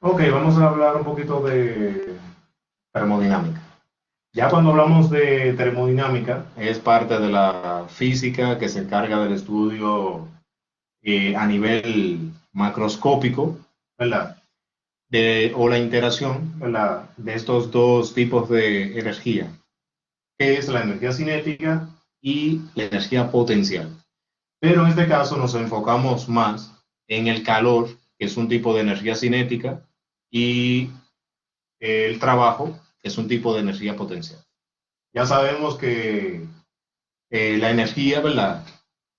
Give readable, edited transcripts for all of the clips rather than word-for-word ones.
Ok, vamos a hablar un poquito de termodinámica. Ya cuando hablamos de termodinámica, es parte de la física que se encarga del estudio a nivel macroscópico, ¿verdad? O la interacción, ¿verdad? De estos dos tipos de energía, que es la energía cinética y la energía potencial. Pero en este caso nos enfocamos más en el calor, que es un tipo de energía cinética, y el trabajo, que es un tipo de energía potencial. Ya sabemos que la energía, ¿verdad?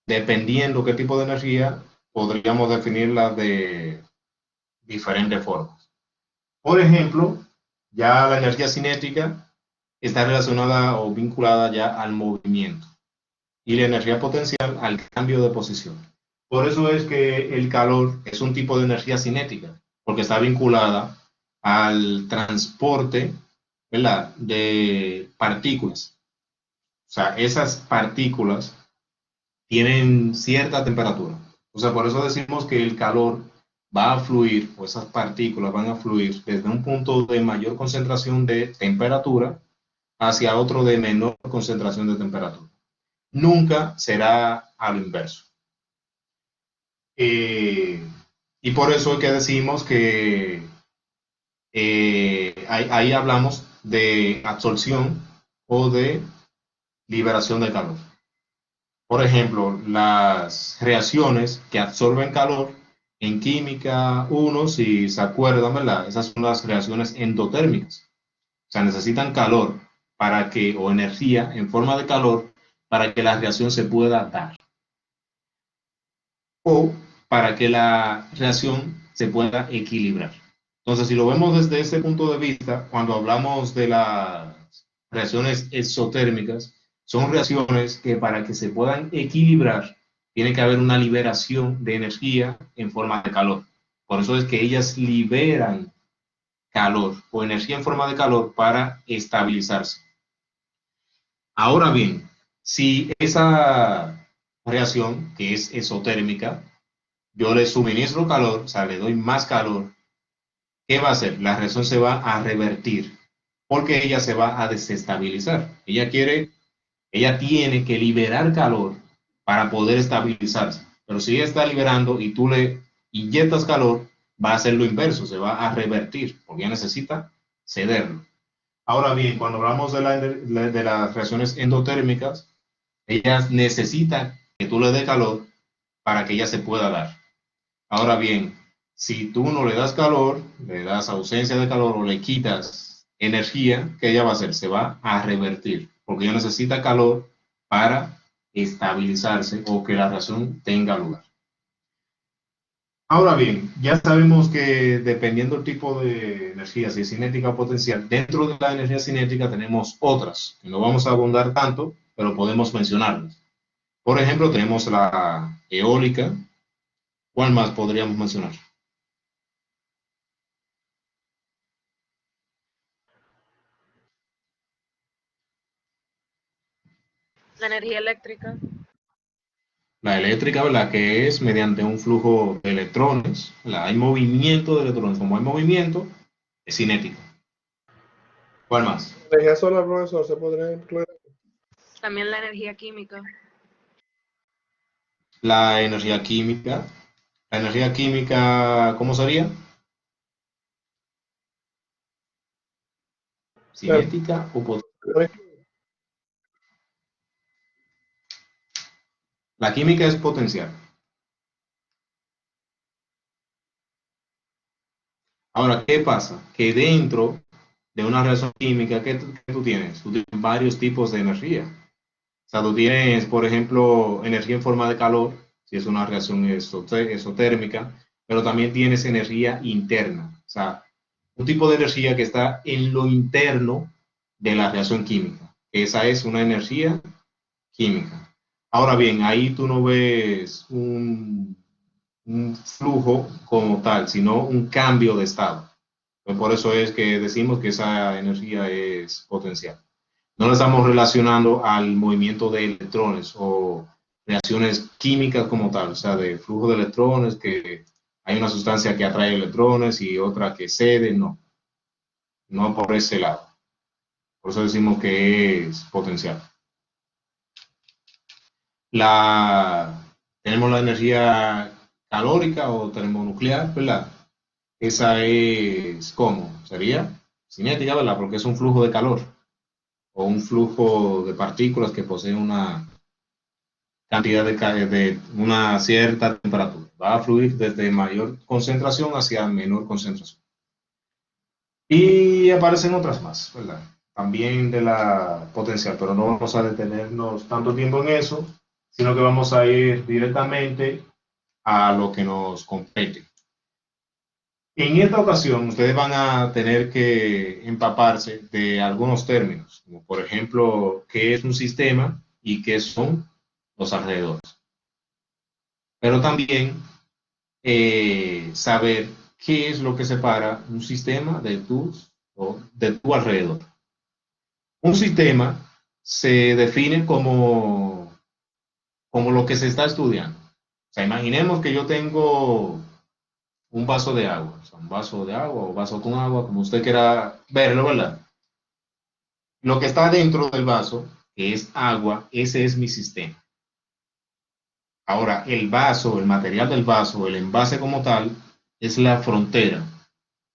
Dependiendo qué tipo de energía, podríamos definirla de diferentes formas. Por ejemplo, ya la energía cinética está relacionada o vinculada ya al movimiento y la energía potencial al cambio de posición. Por eso es que el calor es un tipo de energía cinética, porque está vinculada al transporte, ¿verdad?, de partículas. O sea, esas partículas tienen cierta temperatura. O sea, por eso decimos que el calor va a fluir, o esas partículas van a fluir desde un punto de mayor concentración de temperatura hacia otro de menor concentración de temperatura. Nunca será a lo inverso. Eh, y por eso es que decimos que ahí hablamos de absorción o de liberación de calor. Por ejemplo, las reacciones que absorben calor en química uno, si se acuerdan, ¿verdad? Esas son las reacciones endotérmicas. O sea, necesitan calor para que, o energía en forma de calor, para que la reacción se pueda dar. O para que la reacción se pueda equilibrar. Entonces, si lo vemos desde ese punto de vista, cuando hablamos de las reacciones exotérmicas, son reacciones que para que se puedan equilibrar, tiene que haber una liberación de energía en forma de calor. Por eso es que ellas liberan calor o energía en forma de calor para estabilizarse. Ahora bien, si esa reacción, que es exotérmica, yo le suministro calor, o sea, le doy más calor, ¿qué va a hacer? La reacción se va a revertir porque ella se va a desestabilizar. Ella tiene que liberar calor para poder estabilizarse. Pero si ella está liberando y tú le inyectas calor, va a hacer lo inverso, se va a revertir porque ella necesita cederlo. Ahora bien, cuando hablamos de las reacciones endotérmicas, ellas necesitan que tú le des calor para que ella se pueda dar. Ahora bien, si tú no le das calor, le das ausencia de calor o le quitas energía, ¿qué ella va a hacer? Se va a revertir, porque ella necesita calor para estabilizarse o que la reacción tenga lugar. Ahora bien, ya sabemos que dependiendo del tipo de energía, si es cinética o potencial, dentro de la energía cinética tenemos otras, que no vamos a abundar tanto, pero podemos mencionarlas. Por ejemplo, tenemos la eólica. ¿Cuál más podríamos mencionar? La energía eléctrica. La eléctrica, ¿verdad? Que es mediante un flujo de electrones, ¿verdad? Hay movimiento de electrones. Como hay movimiento, es cinético. ¿Cuál más? Energía solar, profesor, se podría incluir. También la energía química. La energía química. La energía química, ¿cómo sería? La- Cinética o potencial. La química es potencial. Ahora, ¿qué pasa? Que dentro de una reacción química, ¿qué tú tienes? Tú tienes varios tipos de energía. O sea, tú tienes, por ejemplo, energía en forma de calor, si es una reacción exotérmica, pero también tienes energía interna. O sea, un tipo de energía que está en lo interno de la reacción química. Esa es una energía química. Ahora bien, ahí tú no ves un flujo como tal, sino un cambio de estado. Pues por eso es que decimos que esa energía es potencial. No lo estamos relacionando al movimiento de electrones o reacciones químicas como tal, o sea, de flujo de electrones que hay una sustancia que atrae electrones y otra que cede, no, no por ese lado. Por eso decimos que es potencial. Tenemos la energía calórica o termonuclear, ¿verdad? Esa es, ¿cómo? Sería cinética, ¿verdad? Porque es un flujo de calor o un flujo de partículas que posee una cantidad de una cierta temperatura. Va a fluir desde mayor concentración hacia menor concentración. Y aparecen otras más, ¿verdad? También de la potencial, pero no vamos a detenernos tanto tiempo en eso, sino que vamos a ir directamente a lo que nos compete. En esta ocasión, ustedes van a tener que empaparse de algunos términos, como por ejemplo, qué es un sistema y qué son los alrededores. Pero también saber qué es lo que separa un sistema de tu alrededor. Un sistema se define como lo que se está estudiando. O sea, imaginemos que yo tengo un vaso de agua, o sea, un vaso de agua o vaso con agua, como usted quiera verlo, ¿verdad? Lo que está dentro del vaso, que es agua, ese es mi sistema. Ahora, el vaso, el material del vaso, el envase como tal, es la frontera.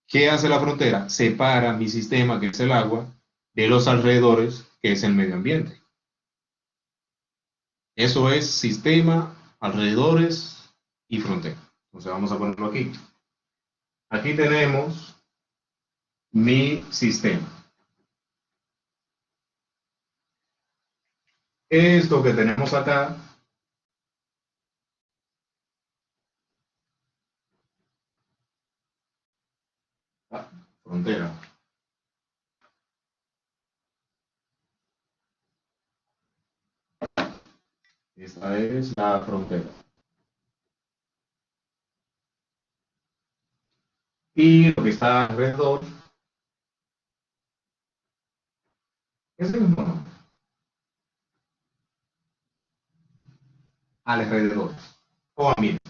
¿Qué hace la frontera? Separa mi sistema, que es el agua, de los alrededores, que es el medio ambiente. Eso es sistema, alrededores y frontera. Entonces vamos a ponerlo aquí. Aquí tenemos mi sistema. Esto que tenemos acá frontera. Esta es la frontera. Y lo que está alrededor es el mismo nombre. Alrededor o ambiente.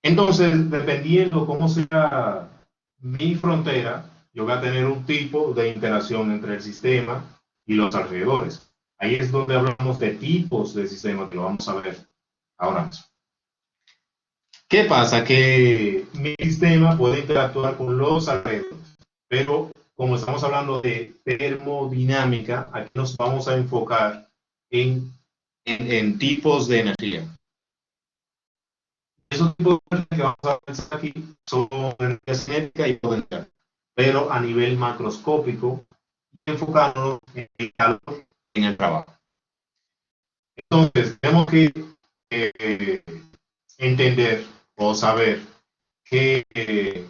Entonces, dependiendo cómo sea mi frontera, yo voy a tener un tipo de interacción entre el sistema y los alrededores. Ahí es donde hablamos de tipos de sistemas, que lo vamos a ver ahora mismo. ¿Qué pasa? Que mi sistema puede interactuar con los alrededores, pero como estamos hablando de termodinámica, aquí nos vamos a enfocar en tipos de energía. Esos tipos de energía que vamos a pensar aquí son energía cinética y potencial, pero a nivel macroscópico, enfocándonos en el calor, en el trabajo. Entonces, tenemos que eh, entender o saber que el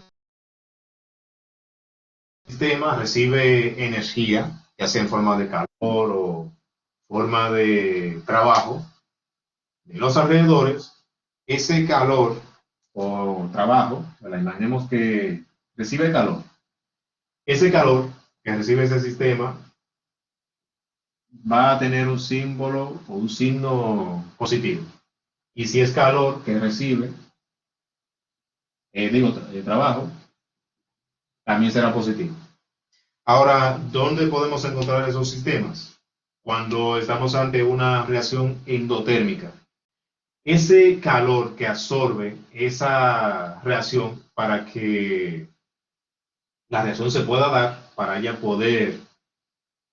sistema recibe energía, ya sea en forma de calor o forma de trabajo, de los alrededores. Ese calor o trabajo, imaginemos que recibe calor. Ese calor que recibe ese sistema va a tener un símbolo o un signo positivo. Y si es calor que recibe, trabajo, también será positivo. Ahora, ¿dónde podemos encontrar esos sistemas? Cuando estamos ante una reacción endotérmica. Ese calor que absorbe esa reacción para que la reacción se pueda dar, para ella poder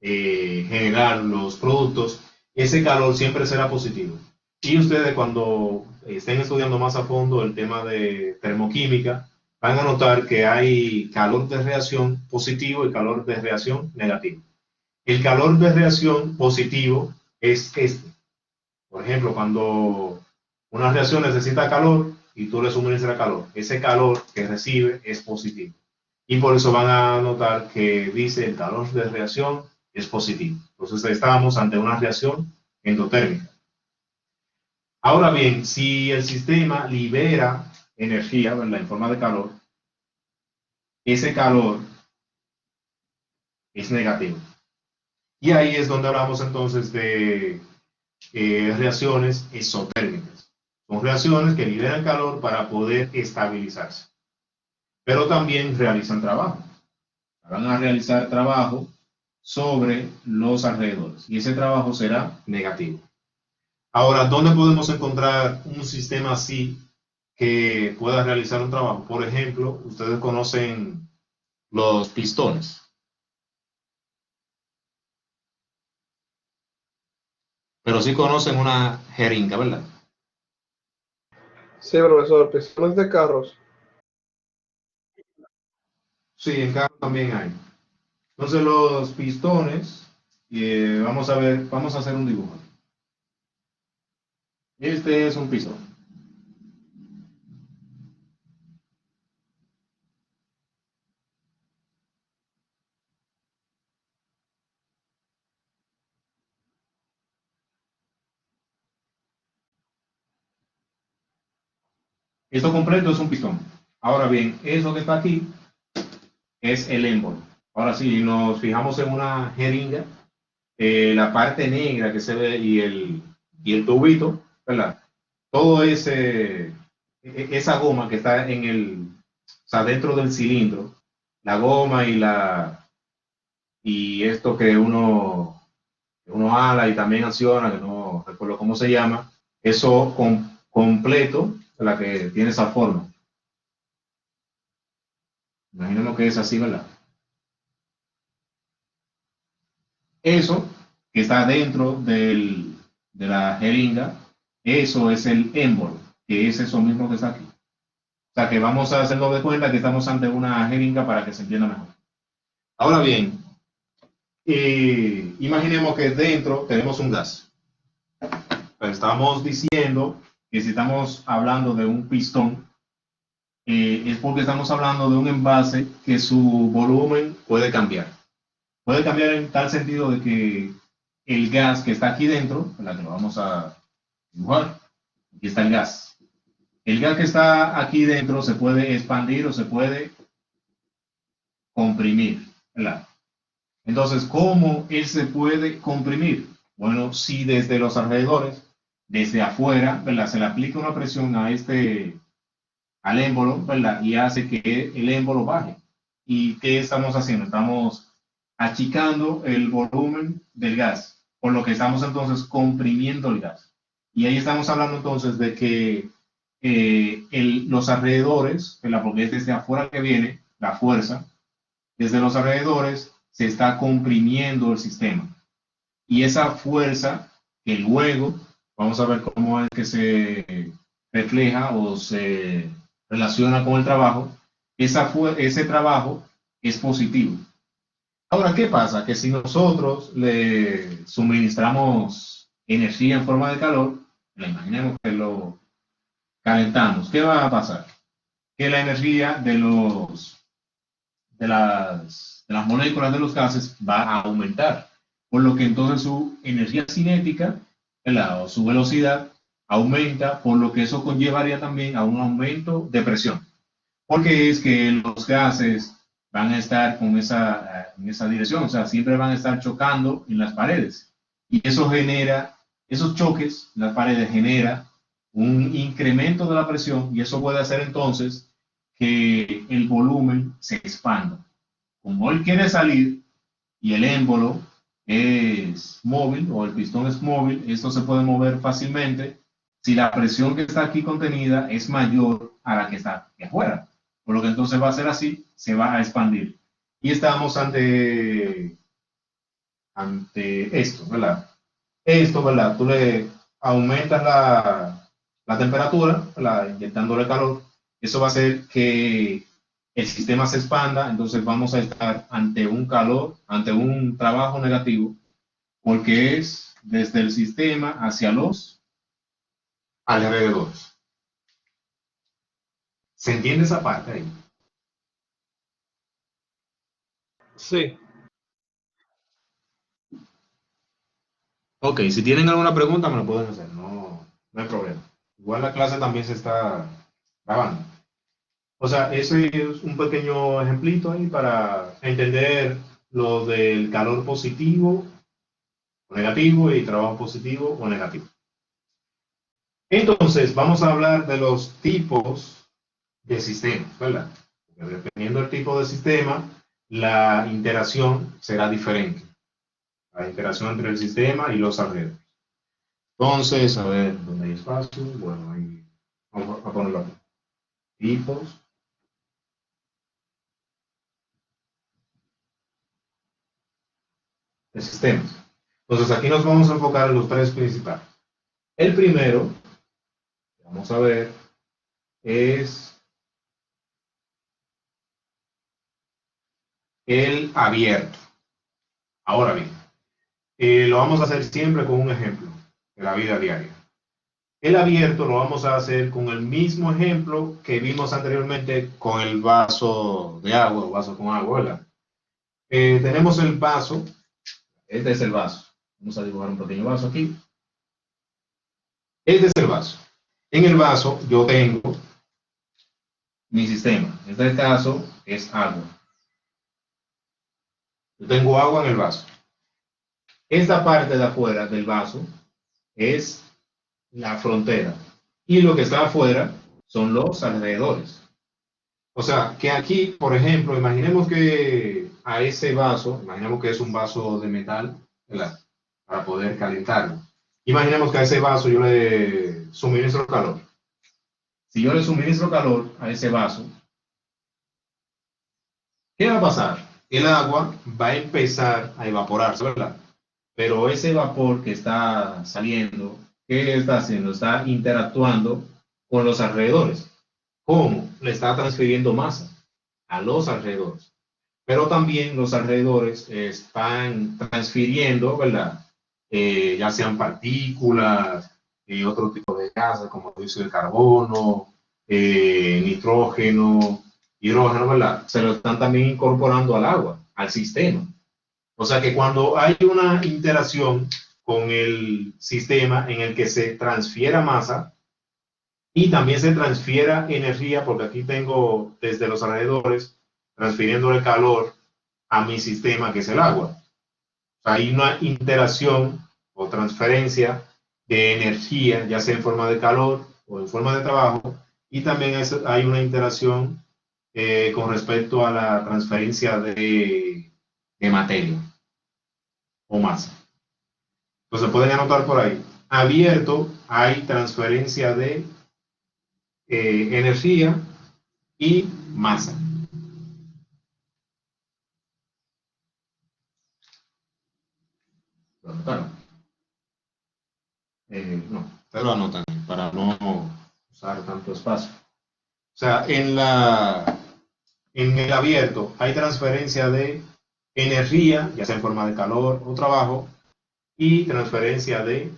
generar los productos, ese calor siempre será positivo. Y ustedes cuando estén estudiando más a fondo el tema de termoquímica, van a notar que hay calor de reacción positivo y calor de reacción negativo. El calor de reacción positivo es este. Por ejemplo, cuando una reacción necesita calor y tú le suministras calor, ese calor que recibe es positivo. Y por eso van a notar que dice el calor de reacción es positivo. Entonces estamos ante una reacción endotérmica. Ahora bien, si el sistema libera energía, ¿verdad?, en forma de calor, ese calor es negativo. Y ahí es donde hablamos entonces de reacciones exotérmicas. Son reacciones que liberan calor para poder estabilizarse. Pero también realizan trabajo. Van a realizar trabajo sobre los alrededores. Y ese trabajo será negativo. Ahora, ¿dónde podemos encontrar un sistema así que pueda realizar un trabajo? Por ejemplo, ustedes conocen los pistones, pero sí conocen una jeringa, ¿verdad? Sí, profesor, pistones de carros. Sí, en carro también hay. Entonces los pistones, vamos a ver, vamos a hacer un dibujo. Este es un pistón. Esto completo es un pistón. Ahora bien, eso que está aquí es el émbolo. Ahora sí, nos fijamos en una jeringa, la parte negra que se ve y el tubito, ¿verdad? Todo esa goma que está o sea, dentro del cilindro, la goma y esto que uno ala y también acciona, que no recuerdo cómo se llama, eso completo, la que tiene esa forma. Imaginemos que es así, ¿verdad? Eso que está dentro de la jeringa, eso es el émbolo, que es eso mismo que está aquí. O sea que vamos a hacerlo de cuenta que estamos ante una jeringa para que se entienda mejor. Ahora bien, imaginemos que dentro tenemos un gas. Estamos diciendo que si estamos hablando de un pistón, es porque estamos hablando de un envase que su volumen puede cambiar. Puede cambiar en tal sentido de que el gas que está aquí dentro, la que lo vamos a dibujar, aquí está el gas. El gas que está aquí dentro se puede expandir o se puede comprimir, ¿verdad? Entonces, ¿cómo él se puede comprimir? Bueno, si desde los alrededores, desde afuera, ¿verdad? Se le aplica una presión al émbolo, ¿verdad? Y hace que el émbolo baje. ¿Y qué estamos haciendo? Estamos achicando el volumen del gas, por lo que estamos entonces comprimiendo el gas. Y ahí estamos hablando entonces de que los alrededores, porque es desde afuera que viene la fuerza, desde los alrededores se está comprimiendo el sistema. Y esa fuerza que luego, vamos a ver cómo es que se refleja o se relaciona con el trabajo, ese trabajo es positivo. Ahora, ¿qué pasa? Que si nosotros le suministramos energía en forma de calor, imaginemos que lo calentamos, ¿qué va a pasar? Que la energía de las moléculas de los gases va a aumentar, por lo que entonces su energía cinética, ¿verdad? O su velocidad aumenta, por lo que eso conllevaría también a un aumento de presión, porque es que los gases van a estar en esa dirección, o sea, siempre van a estar chocando en las paredes, y eso genera, esos choques en las paredes genera un incremento de la presión, y eso puede hacer entonces que el volumen se expanda. Como él quiere salir y el émbolo es móvil o el pistón es móvil, esto se puede mover fácilmente si la presión que está aquí contenida es mayor a la que está aquí afuera. Por lo que entonces va a ser así, se va a expandir. Y estamos ante esto, ¿verdad? Esto, ¿verdad? Tú le aumentas la temperatura, ¿verdad? Inyectándole calor. Eso va a hacer que el sistema se expanda, entonces vamos a estar ante un calor, ante un trabajo negativo, porque es desde el sistema hacia los alrededores. ¿Se entiende esa parte ahí? Sí. Ok, si tienen alguna pregunta me lo pueden hacer, no hay problema. Igual la clase también se está grabando. O sea, ese es un pequeño ejemplito ahí para entender lo del calor positivo o negativo y trabajo positivo o negativo. Entonces, vamos a hablar de los tipos de sistemas, ¿verdad? Porque dependiendo del tipo de sistema, la interacción será diferente. La interacción entre el sistema y los alrededores. Entonces, a ver, ¿dónde hay espacio? Bueno, ahí vamos a ponerlo aquí. Tipos de sistemas. Entonces, aquí nos vamos a enfocar en los tres principales. El primero, vamos a ver, es el abierto. Ahora bien, lo vamos a hacer siempre con un ejemplo de la vida diaria. El abierto lo vamos a hacer con el mismo ejemplo que vimos anteriormente con el vaso de agua, o vaso con agua, ¿verdad? Tenemos el vaso, este es el vaso. Vamos a dibujar un pequeño vaso aquí. Este es el vaso. En el vaso yo tengo mi sistema. En este caso es agua. Yo tengo agua en el vaso. Esta parte de afuera del vaso es la frontera. Y lo que está afuera son los alrededores. O sea, que aquí, por ejemplo, imaginemos que a ese vaso, imaginemos que es un vaso de metal, ¿verdad? Para poder calentarlo. Imaginemos que a ese vaso yo le suministro calor. Si yo le suministro calor a ese vaso, ¿qué va a pasar? El agua va a empezar a evaporarse, ¿verdad? Pero ese vapor que está saliendo, ¿qué está haciendo? Está interactuando con los alrededores. ¿Cómo? Le está transfiriendo masa a los alrededores. Pero también los alrededores están transfiriendo, ¿verdad? Ya sean partículas y otro tipo de gases, como dice el carbono, nitrógeno, hidrógeno, ¿verdad? Se lo están también incorporando al agua, al sistema. O sea que cuando hay una interacción con el sistema en el que se transfiera masa y también se transfiera energía, porque aquí tengo desde los alrededores transfiriéndole calor a mi sistema, que es el agua. O sea, hay una interacción o transferencia de energía, ya sea en forma de calor o en forma de trabajo, y también hay una interacción con respecto a la transferencia de materia o masa. Entonces pueden anotar por ahí. Abierto hay transferencia de energía y masa. ¿Lo anotaron? No, ustedes lo anotan para no usar tanto espacio. O sea, en el abierto hay transferencia de energía, ya sea en forma de calor o trabajo, y transferencia de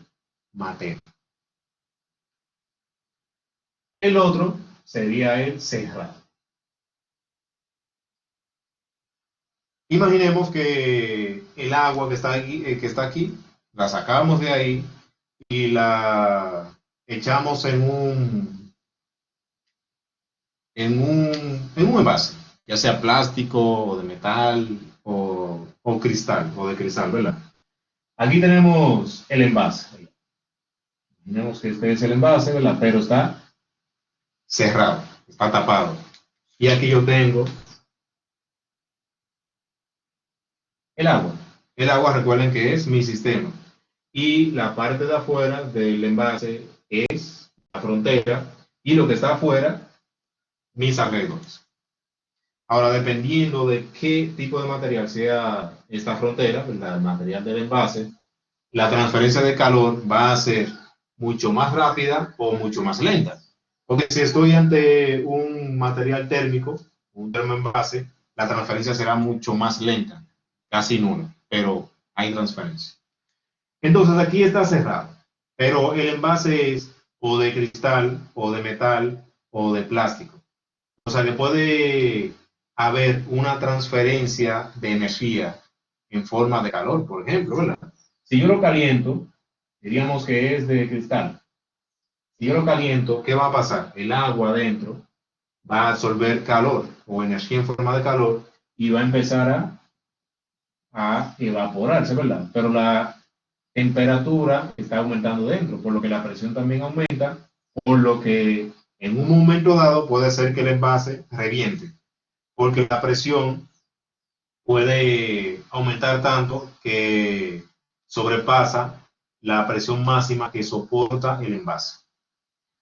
materia. El otro sería el cerrado. Imaginemos que el agua que está aquí, la sacamos de ahí y la echamos en un envase, ya sea plástico o de metal o cristal o de cristal, ¿verdad? Aquí tenemos el envase. Imaginemos que este es el envase, ¿verdad? Pero está cerrado, está tapado. Y aquí yo tengo el agua. El agua, recuerden que es mi sistema. Y la parte de afuera del envase es la frontera. Y lo que está afuera, mis alrededores. Ahora, dependiendo de qué tipo de material sea esta frontera, ¿verdad? El material del envase, la transferencia de calor va a ser mucho más rápida o mucho más lenta. Porque si estoy ante un material térmico, un termoenvase, la transferencia será mucho más lenta, casi nula, pero hay transferencia. Entonces aquí está cerrado, pero el envase es o de cristal, o de metal, o de plástico. O sea, que puede haber una transferencia de energía en forma de calor, por ejemplo, ¿verdad? Si yo lo caliento, diríamos que es de cristal. Si yo lo caliento, ¿qué va a pasar? El agua adentro va a absorber calor o energía en forma de calor y va a empezar a evaporarse, ¿verdad? Pero temperatura está aumentando dentro, por lo que la presión también aumenta, por lo que en un momento dado puede ser que el envase reviente, porque la presión puede aumentar tanto que sobrepasa la presión máxima que soporta el envase.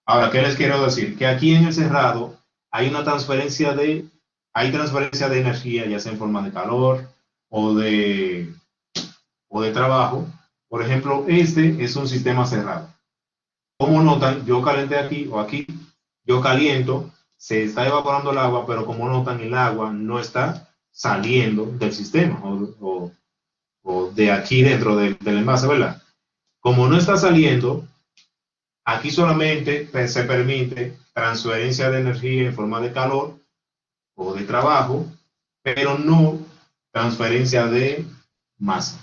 Ahora, ¿qué les quiero decir? Que aquí en el cerrado hay transferencia de energía, ya sea en forma de calor o de, o de trabajo. Por ejemplo, este es un sistema cerrado. Como notan, yo calenté aquí o aquí, yo caliento, se está evaporando el agua, pero como notan, el agua no está saliendo del sistema o de aquí dentro del envase, ¿verdad? Como no está saliendo, aquí solamente se permite transferencia de energía en forma de calor o de trabajo, pero no transferencia de masa.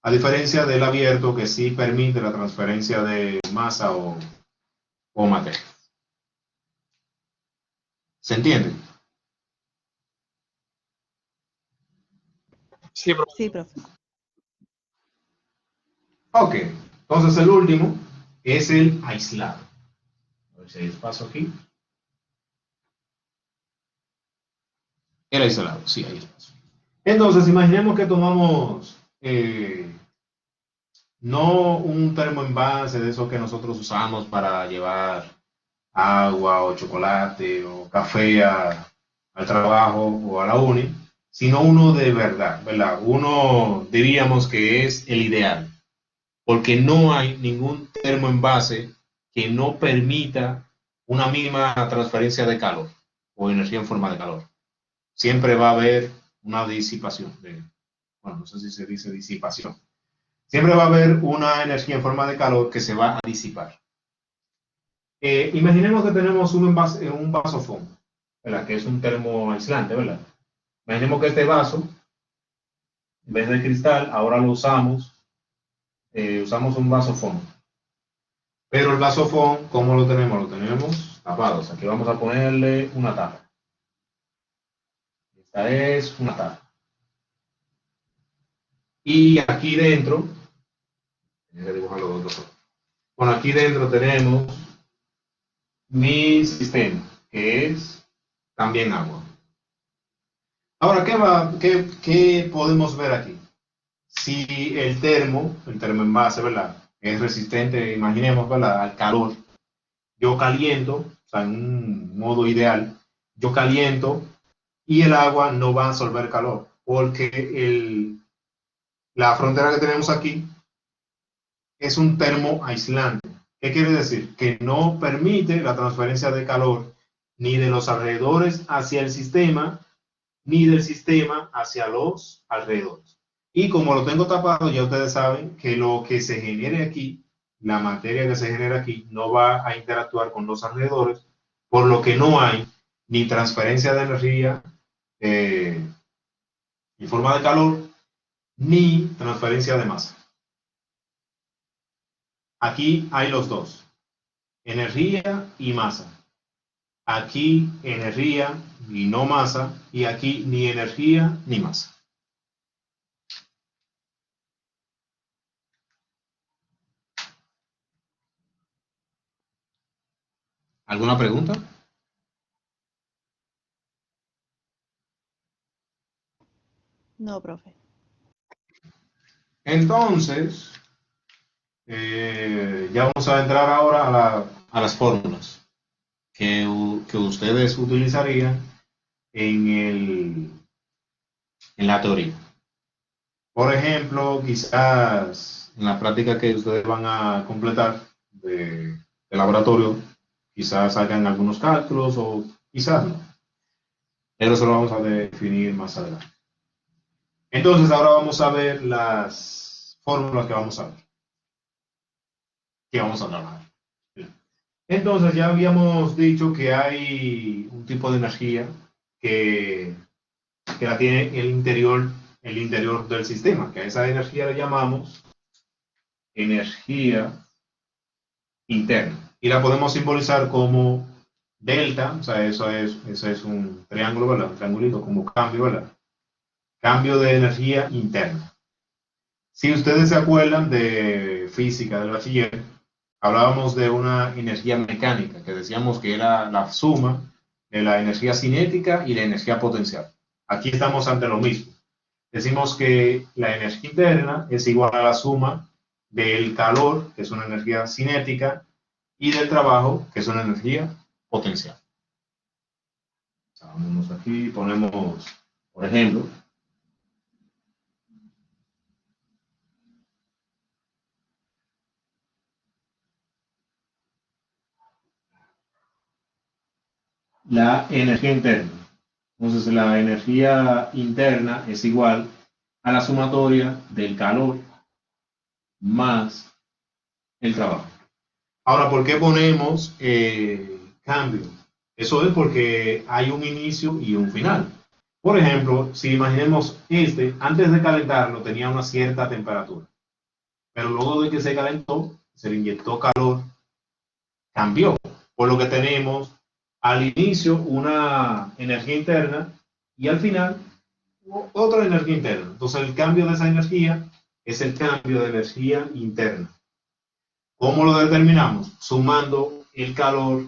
A diferencia del abierto que sí permite la transferencia de masa o materia. ¿Se entiende? Sí, profe. Sí, profe. Ok, entonces el último es el aislado. A ver si hay espacio aquí. El aislado, sí, hay espacio. Entonces, imaginemos que tomamos no un termoenvase de esos que nosotros usamos para llevar agua o chocolate o café al trabajo o a la uni, sino uno de verdad, ¿verdad? Uno diríamos que es el ideal, porque no hay ningún termoenvase que no permita una mínima transferencia de calor o energía en forma de calor. Siempre va a haber una disipación, bueno, no sé si se dice disipación. Siempre va a haber una energía en forma de calor que se va a disipar. Imaginemos que tenemos un vasofón, ¿verdad? Que es un termo aislante, ¿verdad? Imaginemos que este vaso, en vez de cristal, ahora lo usamos un vasofón. Pero el vasofón, ¿cómo lo tenemos? Lo tenemos tapado. Aquí vamos a ponerle una tapa. Esta es una tapa. Y aquí dentro, bueno, aquí dentro tenemos mi sistema, que es también agua. Ahora, ¿qué podemos ver aquí? Si el termo envase, ¿verdad? Es resistente, imaginemos, ¿verdad? Al calor. Yo caliento, o sea, en un modo ideal, yo caliento y el agua no va a absorber calor, porque la frontera que tenemos aquí es un termo aislante. ¿Qué quiere decir? Que no permite la transferencia de calor ni de los alrededores hacia el sistema, ni del sistema hacia los alrededores. Y como lo tengo tapado, ya ustedes saben que lo que se genere aquí, la materia que se genera aquí, no va a interactuar con los alrededores, por lo que no hay ni transferencia de energía en forma de calor, ni transferencia de masa. Aquí hay los dos, energía y masa. Aquí energía y no masa, y aquí ni energía ni masa. ¿Alguna pregunta? No, profe. Entonces, ya vamos a entrar ahora a las fórmulas que ustedes utilizarían en la teoría. Por ejemplo, quizás en la práctica que ustedes van a completar de laboratorio, quizás hagan algunos cálculos o quizás no. Pero eso lo vamos a definir más adelante. Entonces, ahora vamos a ver las fórmulas que vamos a ver. Que vamos a trabajar. Entonces, ya habíamos dicho que hay un tipo de energía que la tiene el interior del sistema, que a esa energía le llamamos energía interna. Y la podemos simbolizar como delta, o sea, eso es un triángulo, ¿verdad? Un triangulito como cambio, ¿verdad? Cambio de energía interna. Si ustedes se acuerdan de física del bachiller, hablábamos de una energía mecánica, que decíamos que era la suma de la energía cinética y la energía potencial. Aquí estamos ante lo mismo. Decimos que la energía interna es igual a la suma del calor, que es una energía cinética, y del trabajo, que es una energía potencial. Vamos aquí, ponemos, por ejemplo, la energía interna. Entonces, la energía interna es igual a la sumatoria del calor más el trabajo. Ahora, ¿por qué ponemos cambio? Eso es porque hay un inicio y un final. Por ejemplo, si imaginemos antes de calentarlo tenía una cierta temperatura, pero luego de que se calentó, se le inyectó calor, cambió. Por lo que tenemos al inicio una energía interna y al final otra energía interna. Entonces el cambio de esa energía es el cambio de energía interna. ¿Cómo lo determinamos? Sumando el calor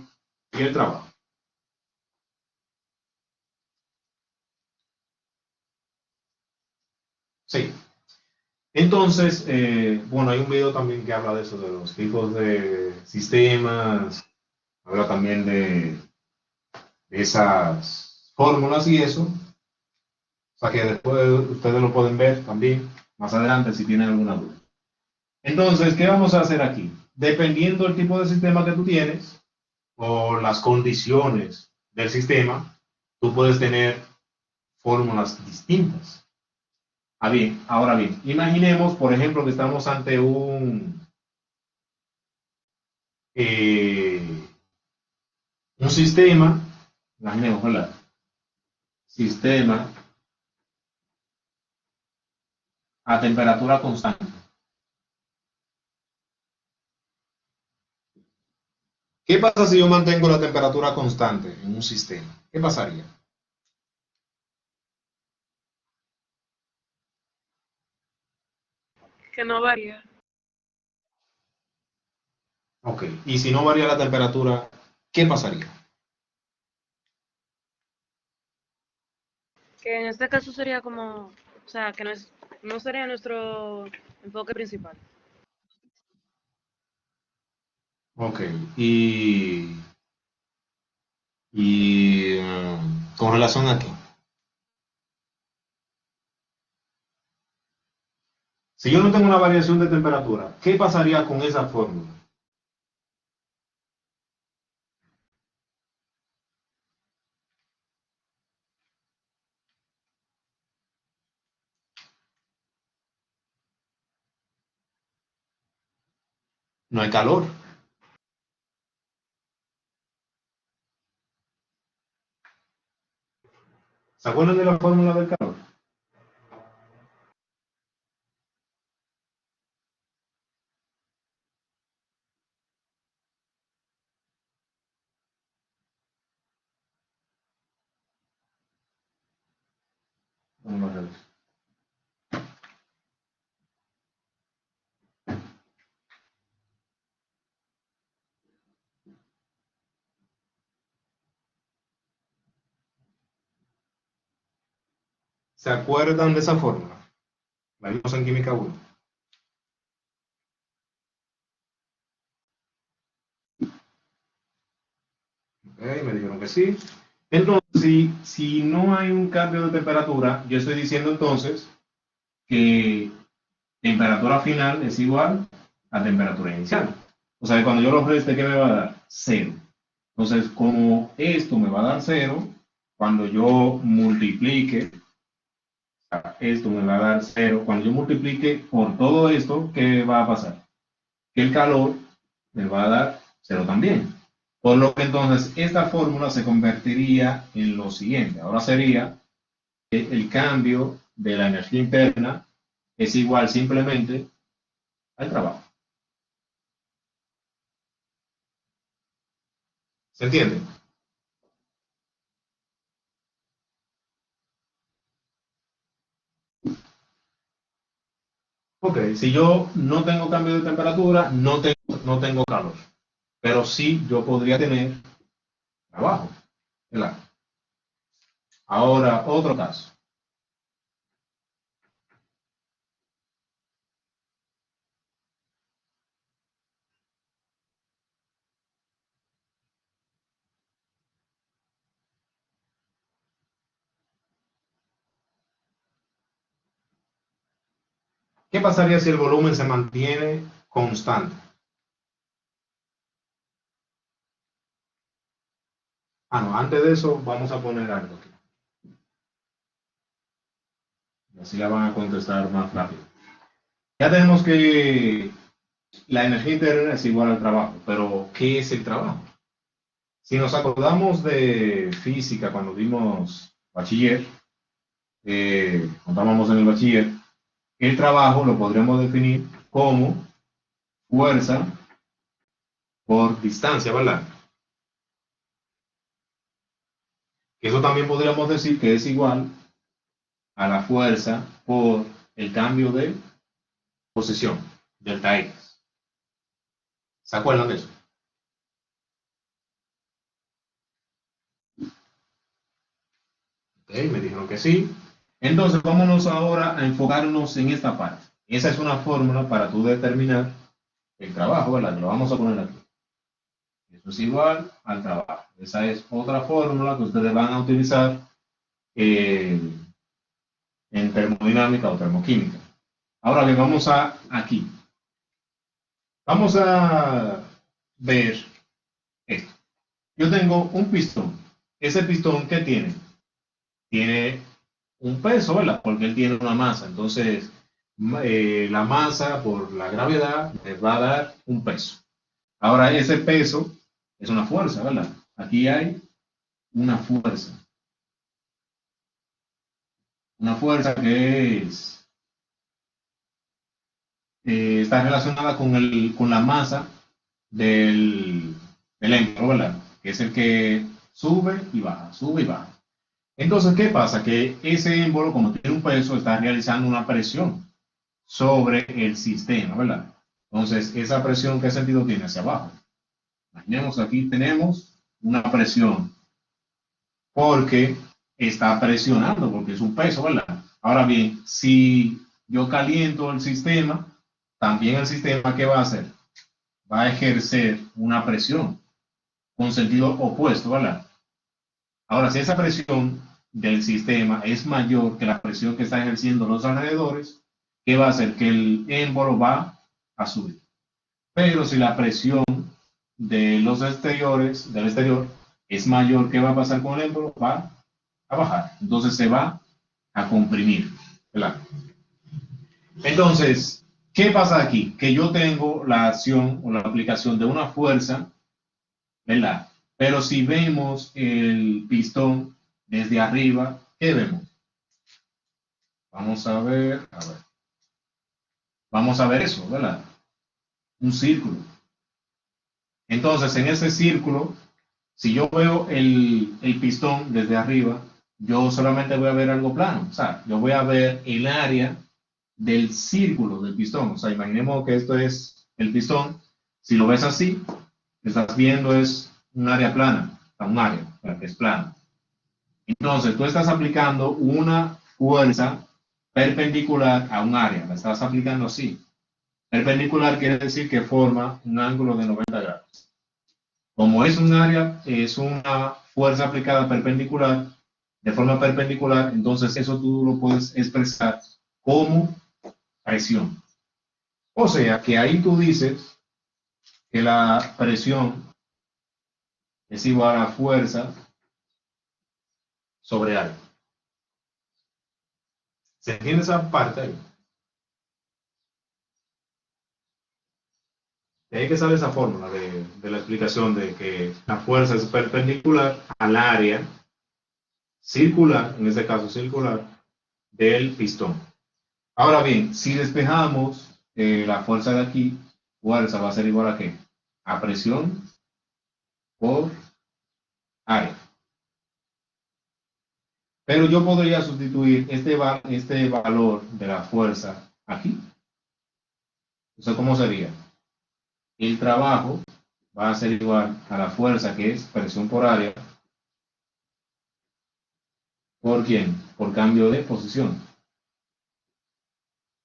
y el trabajo. Sí. Entonces, bueno, hay un video también que habla de eso, de los tipos de sistemas, habla también de esas fórmulas y eso. O sea que después ustedes lo pueden ver también más adelante si tienen alguna duda. Entonces, ¿qué vamos a hacer aquí? Dependiendo del tipo de sistema que tú tienes o las condiciones del sistema, tú puedes tener fórmulas distintas. Ahora bien, imaginemos, por ejemplo, que estamos ante eh, un sistema, imaginemos, ¿verdad? Sistema a temperatura constante. ¿Qué pasa si yo mantengo la temperatura constante en un sistema? ¿Qué pasaría? Que no varía. Ok, y si no varía la temperatura, ¿qué pasaría? Que en este caso sería como, o sea, que no sería nuestro enfoque principal. Ok, y con relación a qué. Si yo no tengo una variación de temperatura, ¿qué pasaría con esa fórmula? No hay calor. ¿Se acuerdan de la fórmula del calor? Vamos a ver. ¿Se acuerdan de esa fórmula? La vimos en química 1. Okay, me dijeron que sí. Entonces, si no hay un cambio de temperatura, yo estoy diciendo entonces que temperatura final es igual a temperatura inicial. O sea, que cuando yo lo reste, ¿qué me va a dar? Cero. Entonces, como esto me va a dar cero, cuando yo multiplique, esto me va a dar cero. Cuando yo multiplique por todo esto, ¿qué va a pasar? Que el calor me va a dar cero también. Por lo que entonces esta fórmula se convertiría en lo siguiente. Ahora sería que el cambio de la energía interna es igual simplemente al trabajo. ¿Se entiende? Ok, si yo no tengo cambio de temperatura, no tengo calor. Pero sí yo podría tener trabajo, ¿verdad? Ahora, otro caso. ¿Qué pasaría si el volumen se mantiene constante? Ah, no, antes de eso vamos a poner algo aquí. Y así la van a contestar más rápido. Ya tenemos que la energía interna es igual al trabajo, pero ¿qué es el trabajo? Si nos acordamos de física cuando dimos bachiller, cuando estábamos en el bachiller, el trabajo lo podríamos definir como fuerza por distancia, ¿verdad? Eso también podríamos decir que es igual a la fuerza por el cambio de posición, delta X. ¿Se acuerdan de eso? Ok, me dijeron que sí. Entonces, vámonos ahora a enfocarnos en esta parte. Esa es una fórmula para tú determinar el trabajo, ¿verdad? Lo vamos a poner aquí. Eso es igual al trabajo. Esa es otra fórmula que ustedes van a utilizar eh, en termodinámica o termoquímica. Ahora bien, vamos a aquí. Vamos a ver esto. Yo tengo un pistón. Ese pistón, ¿qué tiene? Tiene un peso, ¿verdad? Porque él tiene una masa. Entonces, la masa por la gravedad le va a dar un peso. Ahora, ese peso es una fuerza, ¿verdad? Aquí hay una fuerza. Una fuerza que está relacionada con la masa del émbolo, ¿verdad? Que es el que sube y baja, sube y baja. Entonces, ¿qué pasa? Que ese émbolo, como tiene un peso, está realizando una presión sobre el sistema, ¿verdad? Entonces, esa presión, ¿qué sentido tiene? Hacia abajo. Imaginemos aquí tenemos una presión porque está presionando, porque es un peso, ¿verdad? Ahora bien, si yo caliento el sistema, también el sistema, ¿qué va a hacer? Va a ejercer una presión con sentido opuesto, ¿verdad? Ahora, si esa presión del sistema es mayor que la presión que está ejerciendo los alrededores, ¿qué va a hacer? Que el émbolo va a subir. Pero si la presión de los exteriores, del exterior, es mayor, ¿qué va a pasar con el émbolo? Va a bajar. Entonces se va a comprimir, ¿verdad? Entonces, ¿qué pasa aquí? Que yo tengo la acción o la aplicación de una fuerza, ¿verdad? Pero si vemos el pistón desde arriba, ¿qué vemos? Vamos a ver, a ver. Vamos a ver eso, ¿verdad? Un círculo. Entonces, en ese círculo, si yo veo el pistón desde arriba, yo solamente voy a ver algo plano. O sea, yo voy a ver el área del círculo del pistón. O sea, imaginemos que esto es el pistón. Si lo ves así, lo que estás viendo es un área plana, un área que es plana. Entonces, tú estás aplicando una fuerza perpendicular a un área. La estás aplicando así. Perpendicular quiere decir que forma un ángulo de 90 grados. Como es un área, es una fuerza aplicada perpendicular, de forma perpendicular, entonces eso tú lo puedes expresar como presión. O sea, que ahí tú dices que la presión es igual a fuerza sobre área. ¿Se entiende esa parte ahí? De ahí que sale esa fórmula de la explicación de que la fuerza es perpendicular al área circular, en este caso circular, del pistón. Ahora bien, si despejamos la fuerza de aquí, fuerza va a ser igual a ¿qué? A presión por área. Pero yo podría sustituir este valor de la fuerza aquí Entonces, ¿cómo sería? El trabajo va a ser igual a la fuerza, que es presión por área. ¿Por quién? Por cambio de posición.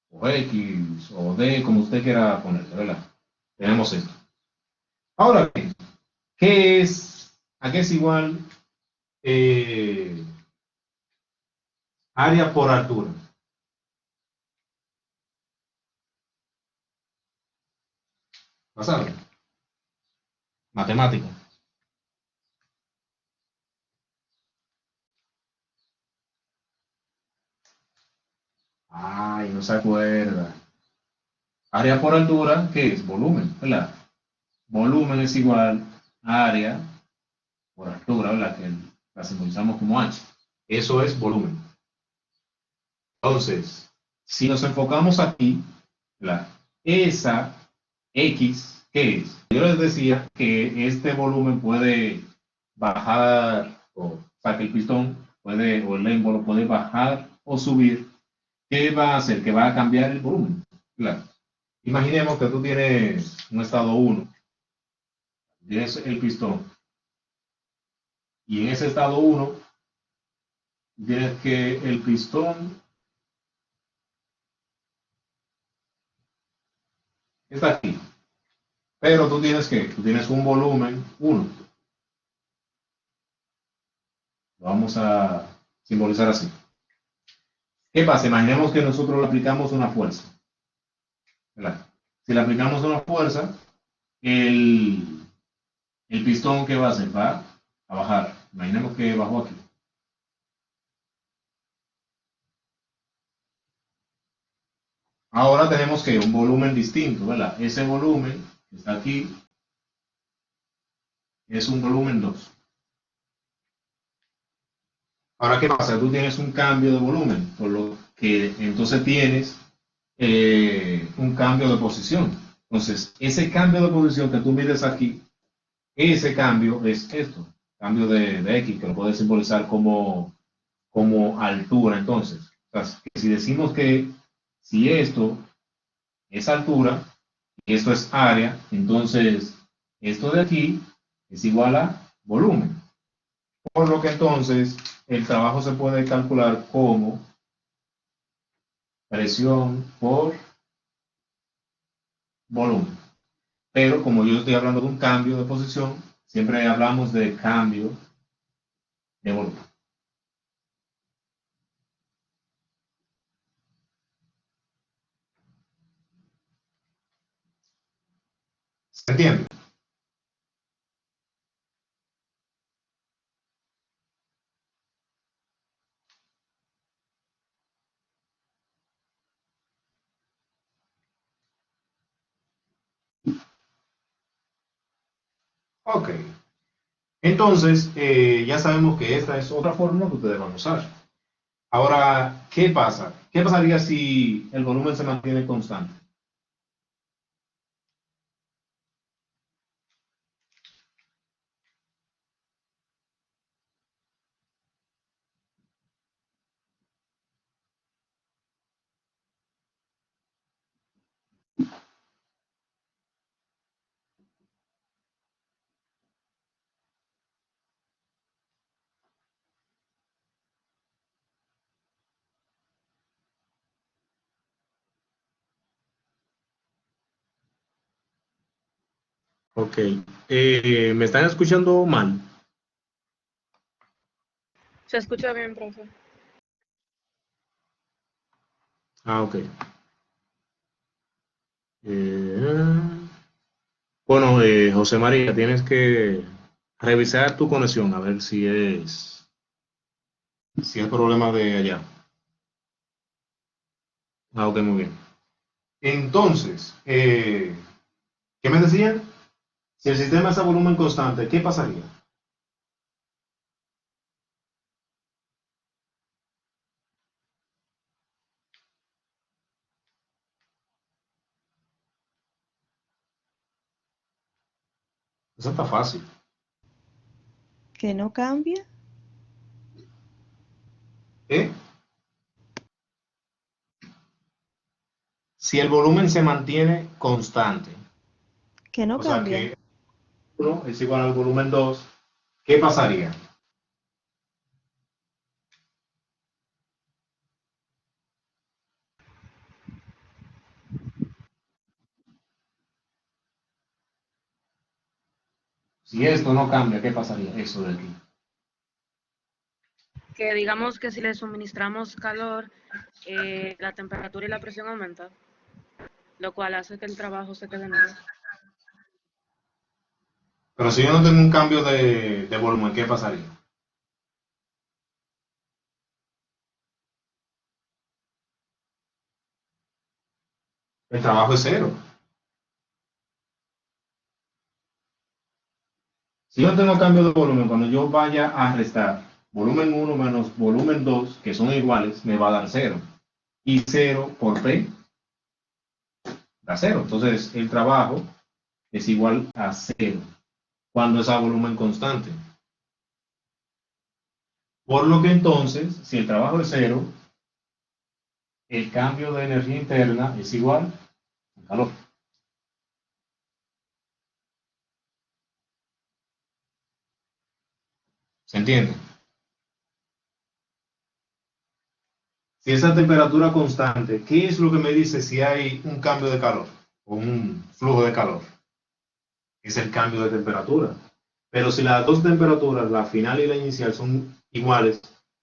O X, o D, como usted quiera ponerle, ¿verdad? Tenemos esto. Ahora bien, ¿a qué es igual área por altura? ¿Pasado? Matemática. Ay, no se acuerda. Área por altura, ¿qué es? Volumen, ¿verdad? Volumen es igual a área por altura, ¿verdad? Que la simbolizamos como H. Eso es volumen. Entonces, si nos enfocamos aquí, esa X, ¿qué es? Yo les decía que este volumen puede bajar, o sea, que el pistón puede, o el émbolo puede bajar o subir. ¿Qué va a hacer? Que va a cambiar el volumen. Claro. Imaginemos que tú tienes un estado 1, tienes el pistón, y en ese estado 1 tienes que el pistón está aquí, pero tú tienes un volumen 1. Lo vamos a simbolizar así. ¿Qué pasa? Imaginemos que nosotros le aplicamos una fuerza, ¿verdad? Si le aplicamos una fuerza, el, el pistón, ¿qué va a hacer? Va a bajar. Imaginemos que bajó aquí. Ahora tenemos que un volumen distinto, ¿verdad? Ese volumen que está aquí es un volumen 2. Ahora, ¿qué pasa? Tú tienes un cambio de volumen, por lo que entonces tienes un cambio de posición. Entonces, ese cambio de posición que tú mides aquí, ese cambio es esto, cambio de X, que lo puedes simbolizar como altura. Entonces, o sea, si decimos que si esto es altura y esto es área, entonces esto de aquí es igual a volumen. Por lo que entonces el trabajo se puede calcular como presión por volumen. Pero como yo estoy hablando de un cambio de posición, siempre hablamos de cambio de volumen. ¿Se entiende? Ok. Entonces, ya sabemos que esta es otra fórmula que ustedes van a usar. Ahora, ¿qué pasa? ¿Qué pasaría si el volumen se mantiene constante? Ok. ¿Me están escuchando mal? Se escucha bien, profe. Ah, ok. Eh, bueno, José María, tienes que revisar tu conexión a ver si es problema de allá. Ah, ok, muy bien. Entonces, ¿qué me decían? Si el sistema es a volumen constante, ¿qué pasaría? Eso está fácil. ¿Que no cambia? ¿Eh? si el volumen se mantiene constante, Que no o sea cambia. que 1 es igual al volumen 2, ¿qué pasaría? Si esto no cambia, ¿qué pasaría? Eso de aquí. Que digamos que si le suministramos calor, la temperatura y la presión aumentan, lo cual hace que el trabajo se quede nulo. Pero si yo no tengo un cambio de volumen, ¿qué pasaría? El trabajo es cero. Si yo tengo cambio de volumen, cuando yo vaya a restar volumen 1 menos volumen 2, que son iguales, me va a dar cero. Y cero por P da cero. Entonces, el trabajo es igual a cero cuando es a volumen constante. Por lo que entonces, si el trabajo es cero, el cambio de energía interna es igual a calor. ¿Se entiende? Si esa temperatura constante, ¿qué es lo que me dice si hay un cambio de calor o un flujo de calor? Es el cambio de temperatura. Pero si las dos temperaturas, la final y la inicial, son iguales,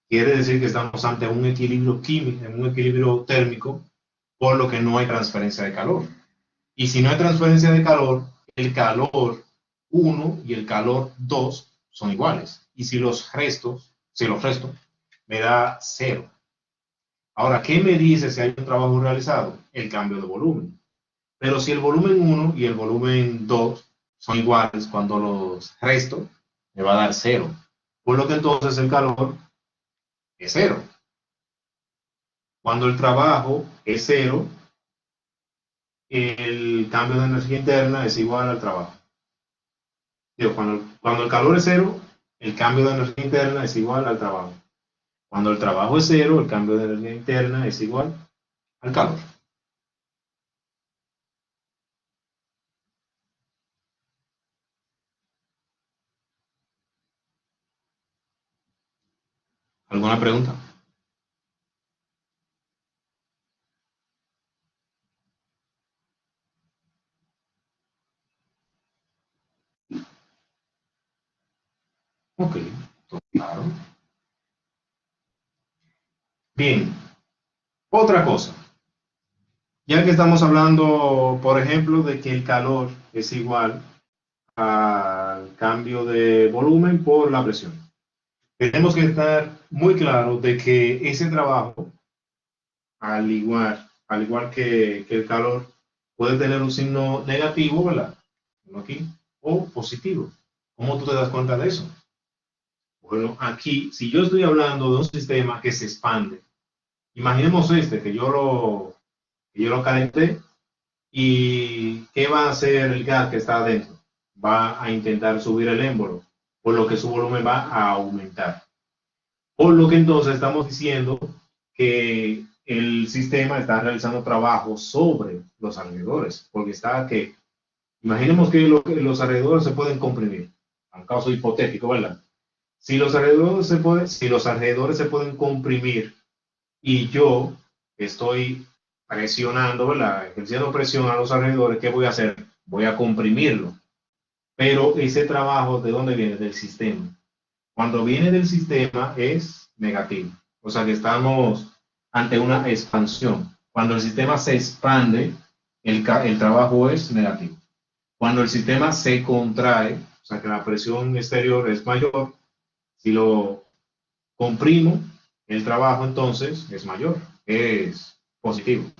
quiere decir que estamos ante un equilibrio químico, un equilibrio térmico, por lo que no hay transferencia de calor. Y si no hay transferencia de calor, el calor 1 y el calor 2 son iguales. Y si los resto, me da cero. Ahora, ¿qué me dice si hay un trabajo realizado? El cambio de volumen. Pero si el volumen 1 y el volumen 2 son iguales cuando los resto, me va a dar cero. Por lo que entonces el calor es cero. Cuando el trabajo es cero, el cambio de energía interna es igual al trabajo. Digo, cuando el calor es cero, el cambio de energía interna es igual al trabajo. Cuando el trabajo es cero, el cambio de energía interna es igual al calor. ¿Alguna pregunta? Ok, claro. Bien, otra cosa. Ya que estamos hablando, por ejemplo, de que el calor es igual al cambio de volumen por la presión. Tenemos que estar muy claros de que ese trabajo, al igual que el calor, puede tener un signo negativo, ¿verdad? Uno aquí, o positivo. ¿Cómo tú te das cuenta de eso? Bueno, aquí, si yo estoy hablando de un sistema que se expande, imaginemos que yo lo calenté. ¿Y qué va a hacer el gas que está adentro? Va a intentar subir el émbolo, por lo que su volumen va a aumentar. Por lo que entonces estamos diciendo que el sistema está realizando trabajo sobre los alrededores, porque imaginemos que los alrededores se pueden comprimir, a un caso hipotético, ¿verdad? Si los alrededores se pueden comprimir y yo estoy presionando, ¿verdad? Ejerciendo presión a los alrededores, ¿qué voy a hacer? Voy a comprimirlo. Pero ese trabajo, ¿de dónde viene? Del sistema. Cuando viene del sistema es negativo. O sea que estamos ante una expansión. Cuando el sistema se expande, el trabajo es negativo. Cuando el sistema se contrae, o sea que la presión exterior es mayor, si lo comprimo, el trabajo entonces es mayor, es positivo.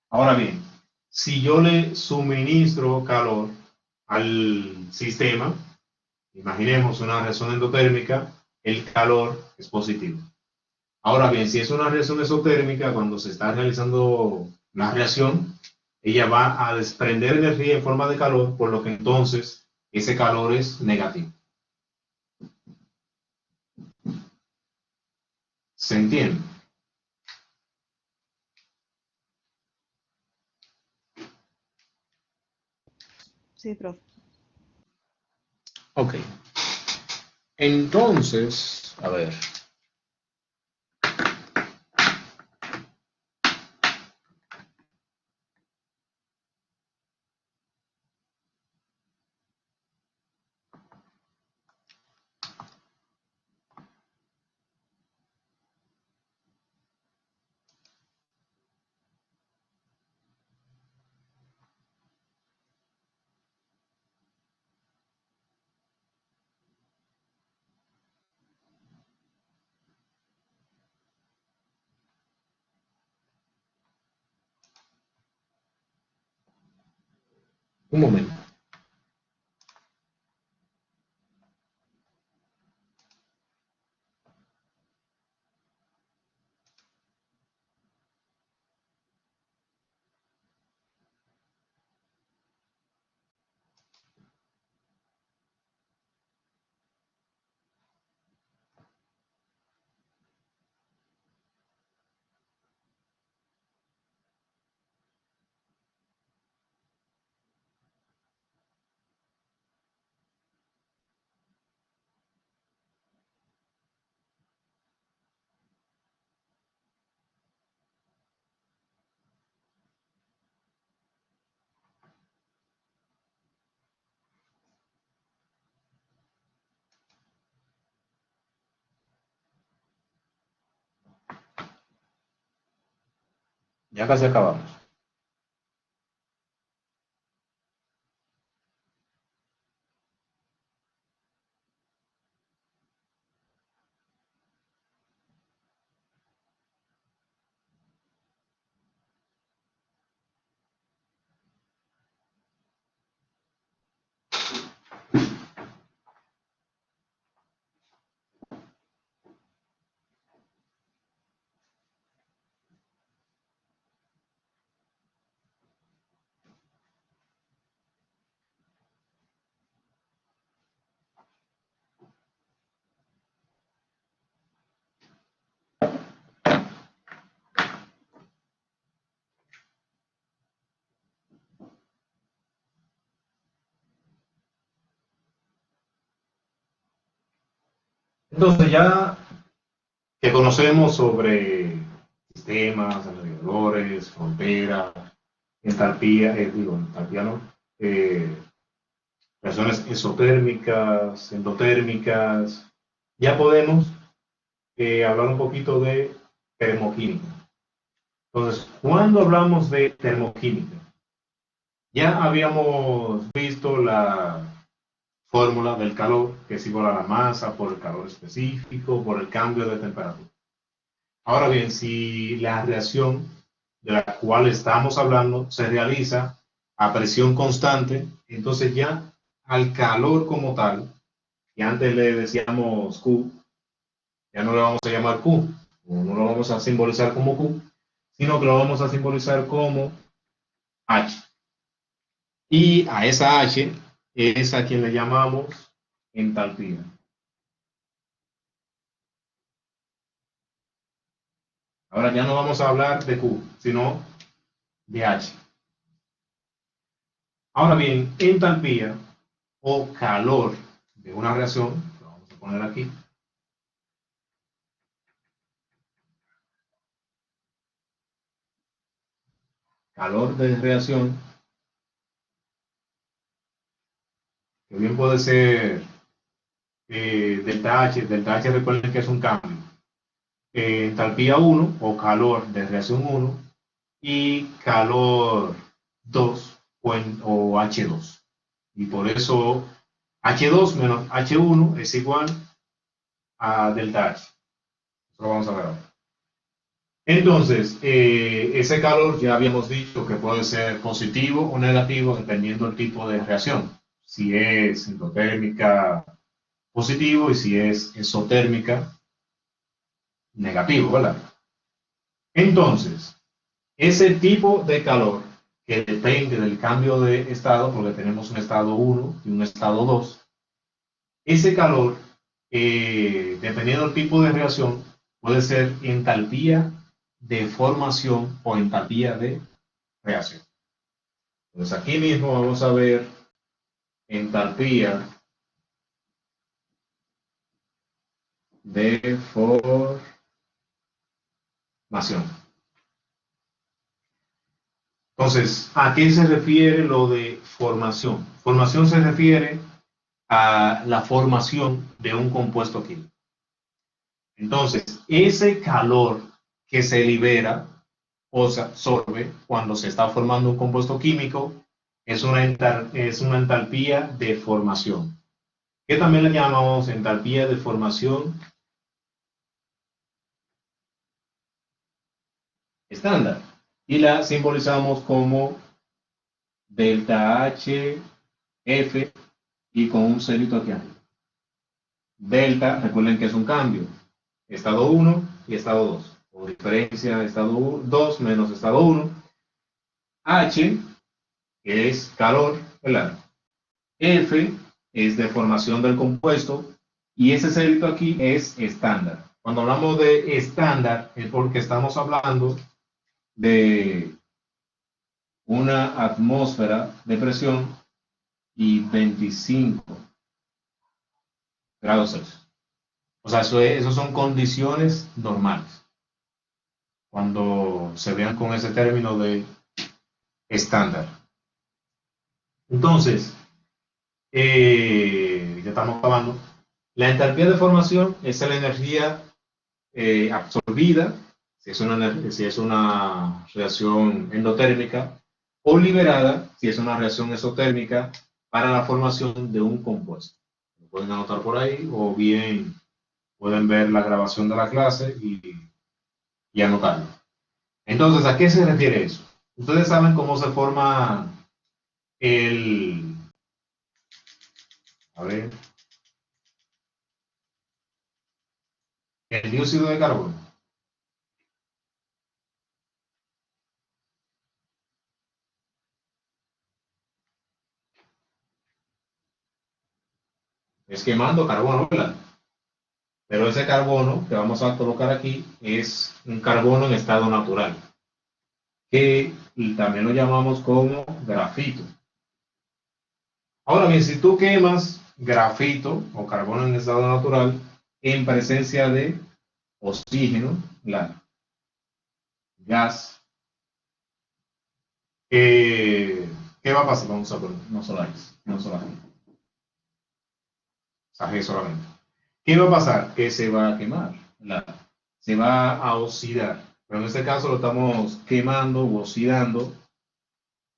Ahora bien, si yo le suministro calor al sistema, imaginemos una reacción endotérmica, el calor es positivo. Ahora bien, si es una reacción exotérmica, cuando se está realizando la reacción, ella va a desprender energía en forma de calor, por lo que entonces ese calor es negativo. ¿Se entiende? Sí, profe. Ok. Entonces, a ver. Un momento. Ya casi acabamos. Entonces, ya que conocemos sobre sistemas, alrededores, fronteras, entalpía, entalpía no, eh, reacciones exotérmicas, endotérmicas, ya podemos hablar un poquito de termoquímica. Entonces, cuando hablamos de termoquímica, ya habíamos visto la fórmula del calor, que es igual a la masa por el calor específico, por el cambio de temperatura. Ahora bien, si la reacción de la cual estamos hablando se realiza a presión constante, entonces ya al calor como tal, que antes le decíamos Q, ya no le vamos a llamar Q, o no lo vamos a simbolizar como Q, sino que lo vamos a simbolizar como H. Y a esa H es a quien le llamamos entalpía. Ahora ya no vamos a hablar de Q, sino de H. Ahora bien, entalpía o calor de una reacción, lo vamos a poner aquí, calor de reacción, que bien puede ser delta H recuerden que es un cambio, entalpía 1 o calor de reacción 1 y calor 2 o H2. Y por eso H2 menos H1 es igual a delta H. Eso lo vamos a ver ahora. Entonces, ese calor ya habíamos dicho que puede ser positivo o negativo dependiendo del tipo de reacción. Si es endotérmica, positivo, y si es exotérmica, negativo, ¿verdad? Entonces, ese tipo de calor que depende del cambio de estado, porque tenemos un estado 1 y un estado 2, ese calor, dependiendo del tipo de reacción, puede ser entalpía de formación o entalpía de reacción. Entonces aquí mismo vamos a ver entalpía de formación. Entonces, ¿a qué se refiere lo de formación? Formación se refiere a la formación de un compuesto químico. Entonces, ese calor que se libera o se absorbe cuando se está formando un compuesto químico es una entalpía de formación, que también le llamamos entalpía de formación estándar, y la simbolizamos como delta H, F, y con un cerito aquí arriba. Delta, recuerden que es un cambio, estado 1 y estado 2, o diferencia de estado 2 menos estado 1. H es calor, ¿verdad? F es de formación del compuesto, y ese cerito aquí es estándar. Cuando hablamos de estándar es porque estamos hablando de una atmósfera de presión y 25 grados Celsius. O sea, eso son condiciones normales. Cuando se vean con ese término de estándar. Entonces, ya estamos acabando. La entalpía de formación es la energía absorbida, si es una reacción endotérmica, o liberada, si es una reacción exotérmica, para la formación de un compuesto. Lo pueden anotar por ahí, o bien pueden ver la grabación de la clase y anotarlo. Entonces, ¿a qué se refiere eso? Ustedes saben cómo se forma el... A ver... El dióxido de carbono. Es quemando carbono, ¿verdad? Pero ese carbono que vamos a colocar aquí es un carbono en estado natural, que también lo llamamos como grafito. Ahora bien, si tú quemas grafito o carbono en estado natural en presencia de oxígeno, gas, ¿qué va a pasar? Vamos a poner no solamente. G solamente. ¿Qué va a pasar? Que se va a quemar, se va a oxidar. Pero en este caso lo estamos quemando o oxidando,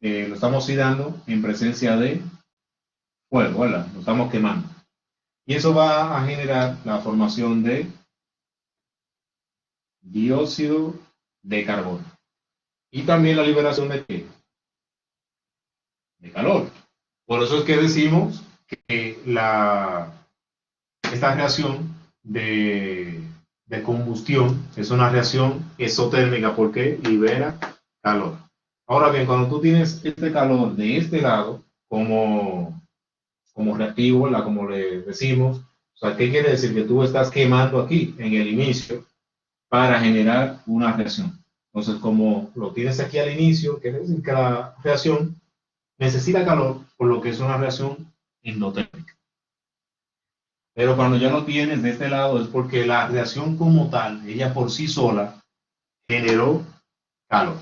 lo estamos oxidando en presencia de fuego, ¿verdad? Lo estamos quemando. Y eso va a generar la formación de dióxido de carbono. Y también la liberación de ¿qué? De calor. Por eso es que decimos que esta reacción de combustión es una reacción exotérmica porque libera calor. Ahora bien, cuando tú tienes este calor de este lado como reactivo, como le decimos, o sea, ¿qué quiere decir? Que tú estás quemando aquí en el inicio para generar una reacción. Entonces, como lo tienes aquí al inicio, quiere decir que la reacción necesita calor, por lo que es una reacción endotérmica. Pero cuando ya lo tienes de este lado es porque la reacción como tal, ella por sí sola, generó calor.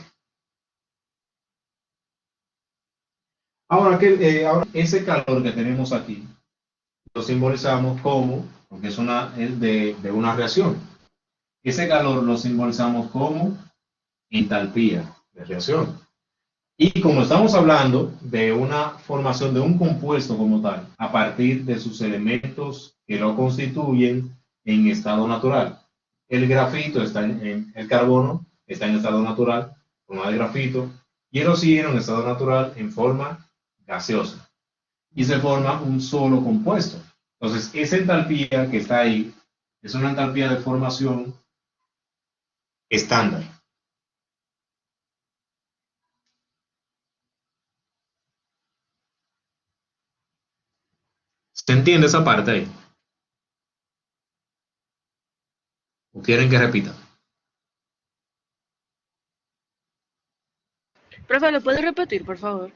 Ahora, ahora ese calor que tenemos aquí, lo simbolizamos como, porque es de una reacción. Ese calor lo simbolizamos como entalpía de reacción. Y como estamos hablando de una formación de un compuesto como tal, a partir de sus elementos que lo constituyen en estado natural. El grafito el carbono está en estado natural, forma de grafito, y el oxígeno en estado natural en forma gaseosa. Y se forma un solo compuesto. Entonces, esa entalpía que está ahí es una entalpía de formación estándar. ¿Se entiende esa parte ahí? ¿O quieren que repita? Profe, ¿lo puede repetir, por favor?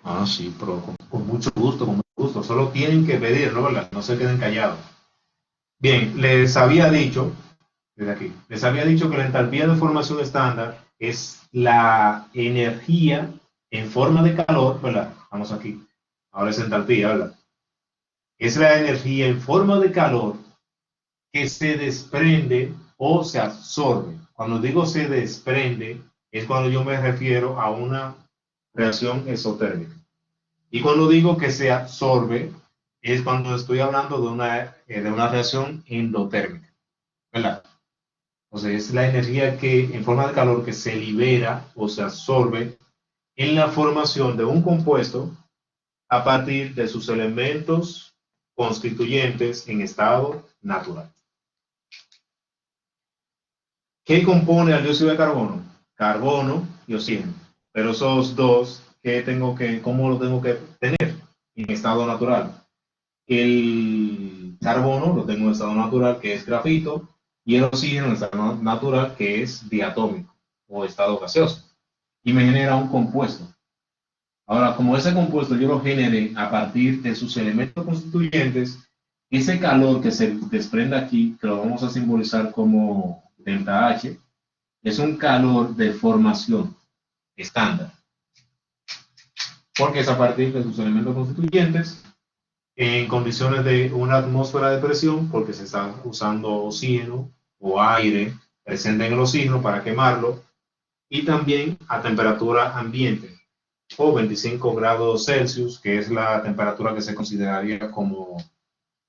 Ah, sí, pero con mucho mucho gusto, con mucho gusto. Solo tienen que pedirlo, ¿verdad? No se queden callados. Bien, les había dicho, desde aquí, les había dicho que la entalpía de formación estándar es la energía en forma de calor, ¿verdad? Vamos aquí. Ahora es entalpía, ¿verdad? Es la energía en forma de calor que se desprende o se absorbe. Cuando digo se desprende, es cuando yo me refiero a una reacción exotérmica. Y cuando digo que se absorbe, es cuando estoy hablando de una reacción endotérmica, ¿verdad? O sea, es la energía que en forma de calor que se libera o se absorbe en la formación de un compuesto a partir de sus elementos constituyentes en estado natural. ¿Qué compone al dióxido de carbono? Carbono y oxígeno. Pero esos dos, ¿cómo lo tengo que tener en estado natural? El carbono lo tengo en estado natural, que es grafito, y el oxígeno en estado natural, que es diatómico o estado gaseoso. Y me genera un compuesto. Ahora, como ese compuesto yo lo generé a partir de sus elementos constituyentes, ese calor que se desprende aquí, que lo vamos a simbolizar como delta H, es un calor de formación estándar, porque es a partir de sus elementos constituyentes en condiciones de una atmósfera de presión, porque se está usando oxígeno o aire presente en el oxígeno para quemarlo, y también a temperatura ambiente, o 25 grados Celsius, que es la temperatura que se consideraría como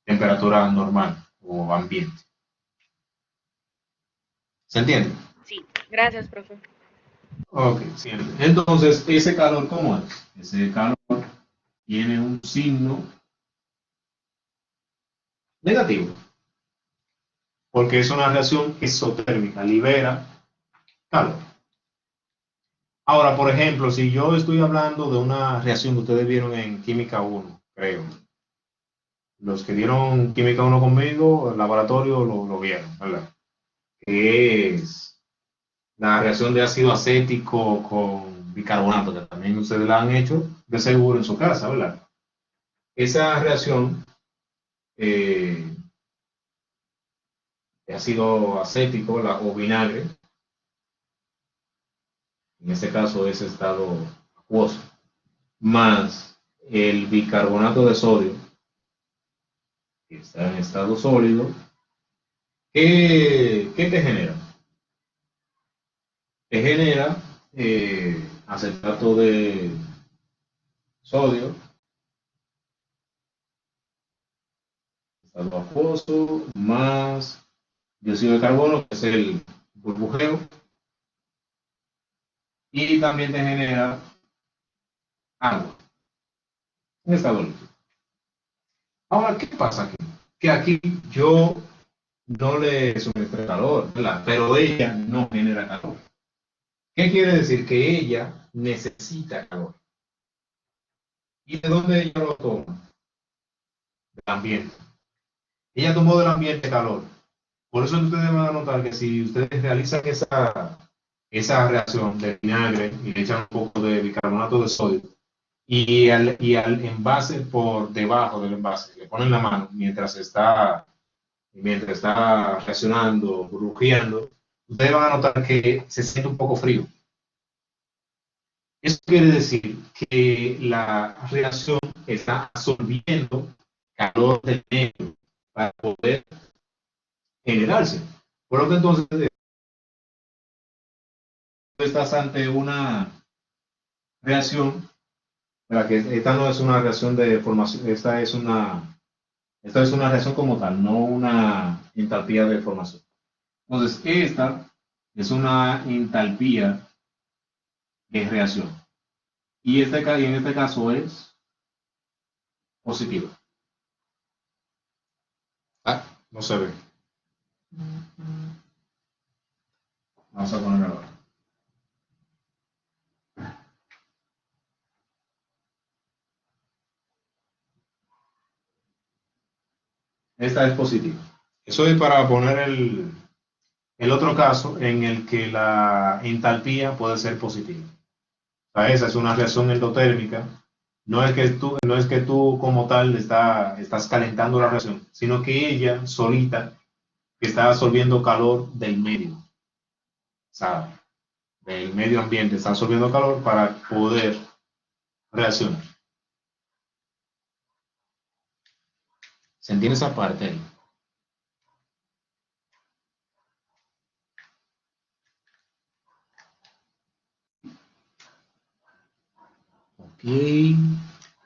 temperatura normal o ambiente. ¿Se entiende? Sí, gracias, profe. Ok, sí. Entonces, ¿ese calor cómo es? Ese calor tiene un signo negativo, porque es una reacción exotérmica, libera calor. Ahora, por ejemplo, si yo estoy hablando de una reacción que ustedes vieron en Química 1, creo. Los que dieron Química 1 conmigo, el laboratorio lo vieron, ¿verdad? Que es la reacción de ácido acético con bicarbonato, que también ustedes la han hecho de seguro en su casa, ¿verdad? Esa reacción de ácido acético o vinagre, en este caso es estado acuoso, más el bicarbonato de sodio, que está en estado sólido, ¿qué te genera? Te genera acetato de sodio, estado acuoso, más dióxido de carbono, que es el burbujeo, y también te genera agua, en estado líquido. Ahora, ¿qué pasa aquí? Que aquí yo no le suministré calor, ¿verdad? Pero ella no genera calor. ¿Qué quiere decir? Que ella necesita calor. ¿Y de dónde ella lo toma? Del ambiente. Ella tomó del ambiente calor. Por eso ustedes van a notar que si ustedes realizan esa reacción de vinagre y le echan un poco de bicarbonato de sodio y al envase por debajo del envase le ponen la mano mientras está reaccionando, burbujeando, ustedes van a notar que se siente un poco frío. Eso quiere decir que la reacción está absorbiendo calor del medio para poder generarse. Por lo que entonces estás ante una reacción, para que esta no es una reacción de formación, esta es una reacción como tal, no una entalpía de formación. Entonces, esta es una entalpía de reacción. Y en este caso es positivo. Ah, no se ve. Vamos a poner ahora. Esta es positiva. Eso es para poner el otro caso en el que la entalpía puede ser positiva. O sea, esa es una reacción endotérmica no es que tú como tal estás calentando la reacción, sino que ella solita está absorbiendo calor del medio, o sea, del medio ambiente, está absorbiendo calor para poder reaccionar. ¿Se entiende esa parte ahí? Ok,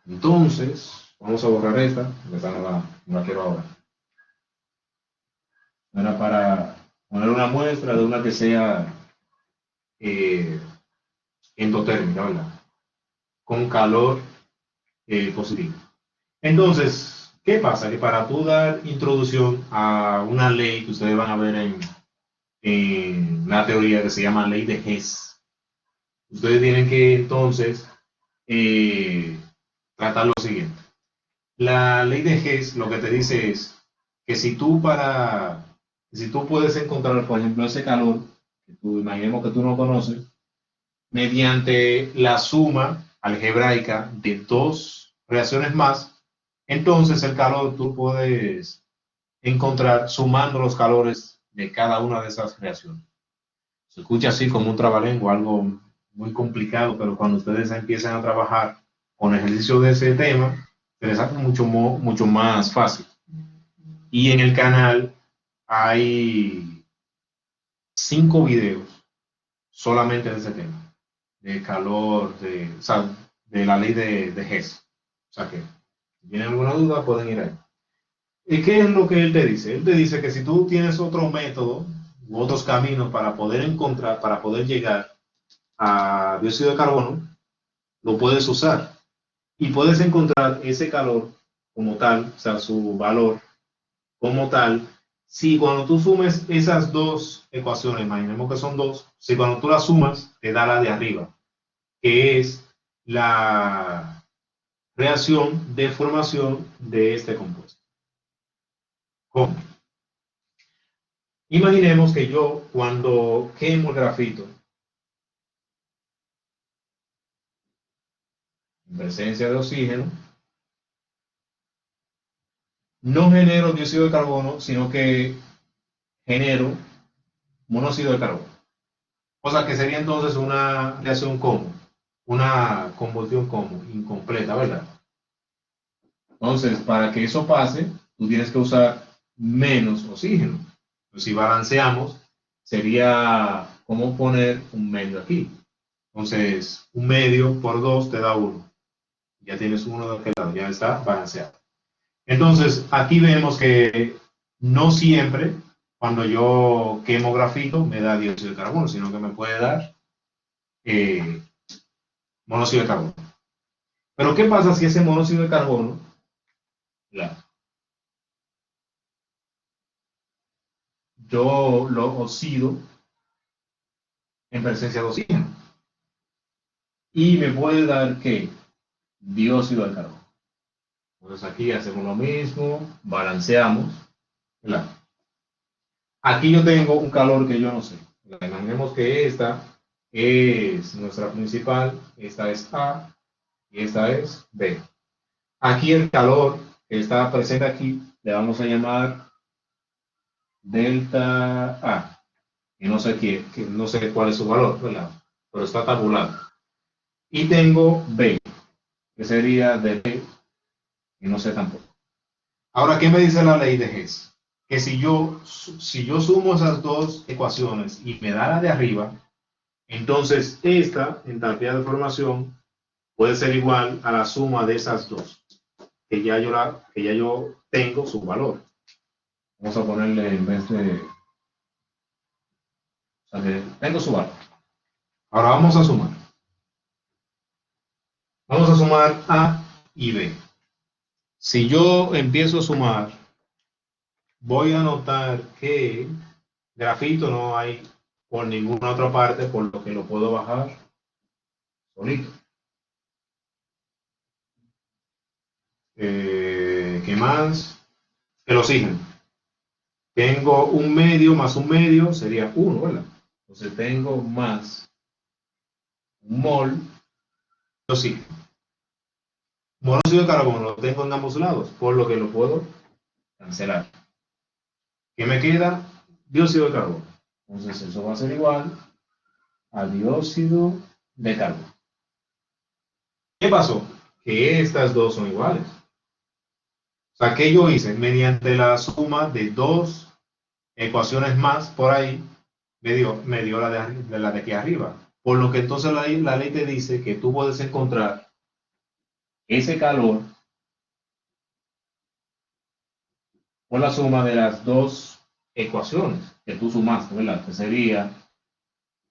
entonces vamos a borrar esta, porque esta no la quiero ahora. Era para poner una muestra de una que sea eh, endotérmica, ¿verdad? Con calor positivo. Entonces, ¿qué pasa? Que para tú dar introducción a una ley que ustedes van a ver en la teoría que se llama ley de Hess, ustedes tienen que entonces tratar lo siguiente. La ley de Hess lo que te dice es que si tú puedes encontrar, por ejemplo, ese calor, que tú imaginemos que tú no conoces, mediante la suma algebraica de dos reacciones más, entonces el calor tú puedes encontrar sumando los calores de cada una de esas reacciones. Se escucha así como un trabalengua, algo muy complicado, pero cuando ustedes empiezan a trabajar con ejercicio de ese tema, se les hace mucho más fácil. Y en el canal hay 5 videos solamente de ese tema, de calor, o sea, de la ley de Hess. O sea que, si tienen alguna duda, pueden ir ahí. ¿Y qué es lo que él te dice? Él te dice que si tú tienes otro método u otros caminos para poder encontrar, para poder llegar a dióxido de carbono, lo puedes usar. Y puedes encontrar ese calor como tal, o sea, su valor como tal, si cuando tú sumes esas dos ecuaciones, imaginemos que son dos, si cuando tú las sumas, te da la de arriba, que es la reacción de formación de este compuesto. ¿Cómo? Imaginemos que yo, cuando quemo el grafito, en presencia de oxígeno, no genero dióxido de carbono, sino que genero monóxido de carbono. O sea que sería entonces una reacción como, una combustión como, incompleta, ¿verdad? Entonces, para que eso pase, tú tienes que usar menos oxígeno. Pues si balanceamos, sería como poner un medio aquí. Entonces, un medio por 2 te da 1. Ya tienes uno de aquel lado, ya está balanceado. Entonces, aquí vemos que no siempre cuando yo quemo grafito me da dióxido de carbono, sino que me puede dar monóxido de carbono. Pero ¿qué pasa si ese monóxido de carbono yo lo oxido en presencia de oxígeno? Y me puede dar ¿qué? Dióxido de carbono. Entonces aquí hacemos lo mismo, balanceamos, ¿verdad? Aquí yo tengo un calor que yo no sé. Imaginemos que esta es nuestra principal, esta es A y esta es B. Aquí el calor que está presente aquí le vamos a llamar delta A. Y no sé no sé cuál es su valor, ¿verdad? Pero está tabulado. Y tengo B, que sería de B, y no sé tampoco. Ahora, ¿qué me dice la ley de Hess? Que si yo sumo esas dos ecuaciones y me da la de arriba, entonces esta entalpía de formación puede ser igual a la suma de esas dos, que ya yo tengo su valor. Vamos a ponerle en vez de... O sea, que tengo su valor. Ahora vamos a sumar. Vamos a sumar A y B. Si yo empiezo a sumar, voy a notar que grafito no hay por ninguna otra parte, por lo que lo puedo bajar solito. ¿Qué más? El oxígeno. Tengo un medio más un medio, sería 1, ¿verdad? Entonces tengo más un mol de oxígeno. monóxido de carbono lo tengo en ambos lados, por lo que lo puedo cancelar. ¿Qué me queda? Dióxido de carbono. Entonces eso va a ser igual a dióxido de carbono. ¿Qué pasó? Que estas dos son iguales. O sea, ¿qué yo hice? Mediante la suma de dos ecuaciones más por ahí, me dio la de aquí arriba. Por lo que entonces la ley te dice que tú puedes encontrar ese calor por la suma de las dos ecuaciones que tú sumaste, ¿verdad? Que sería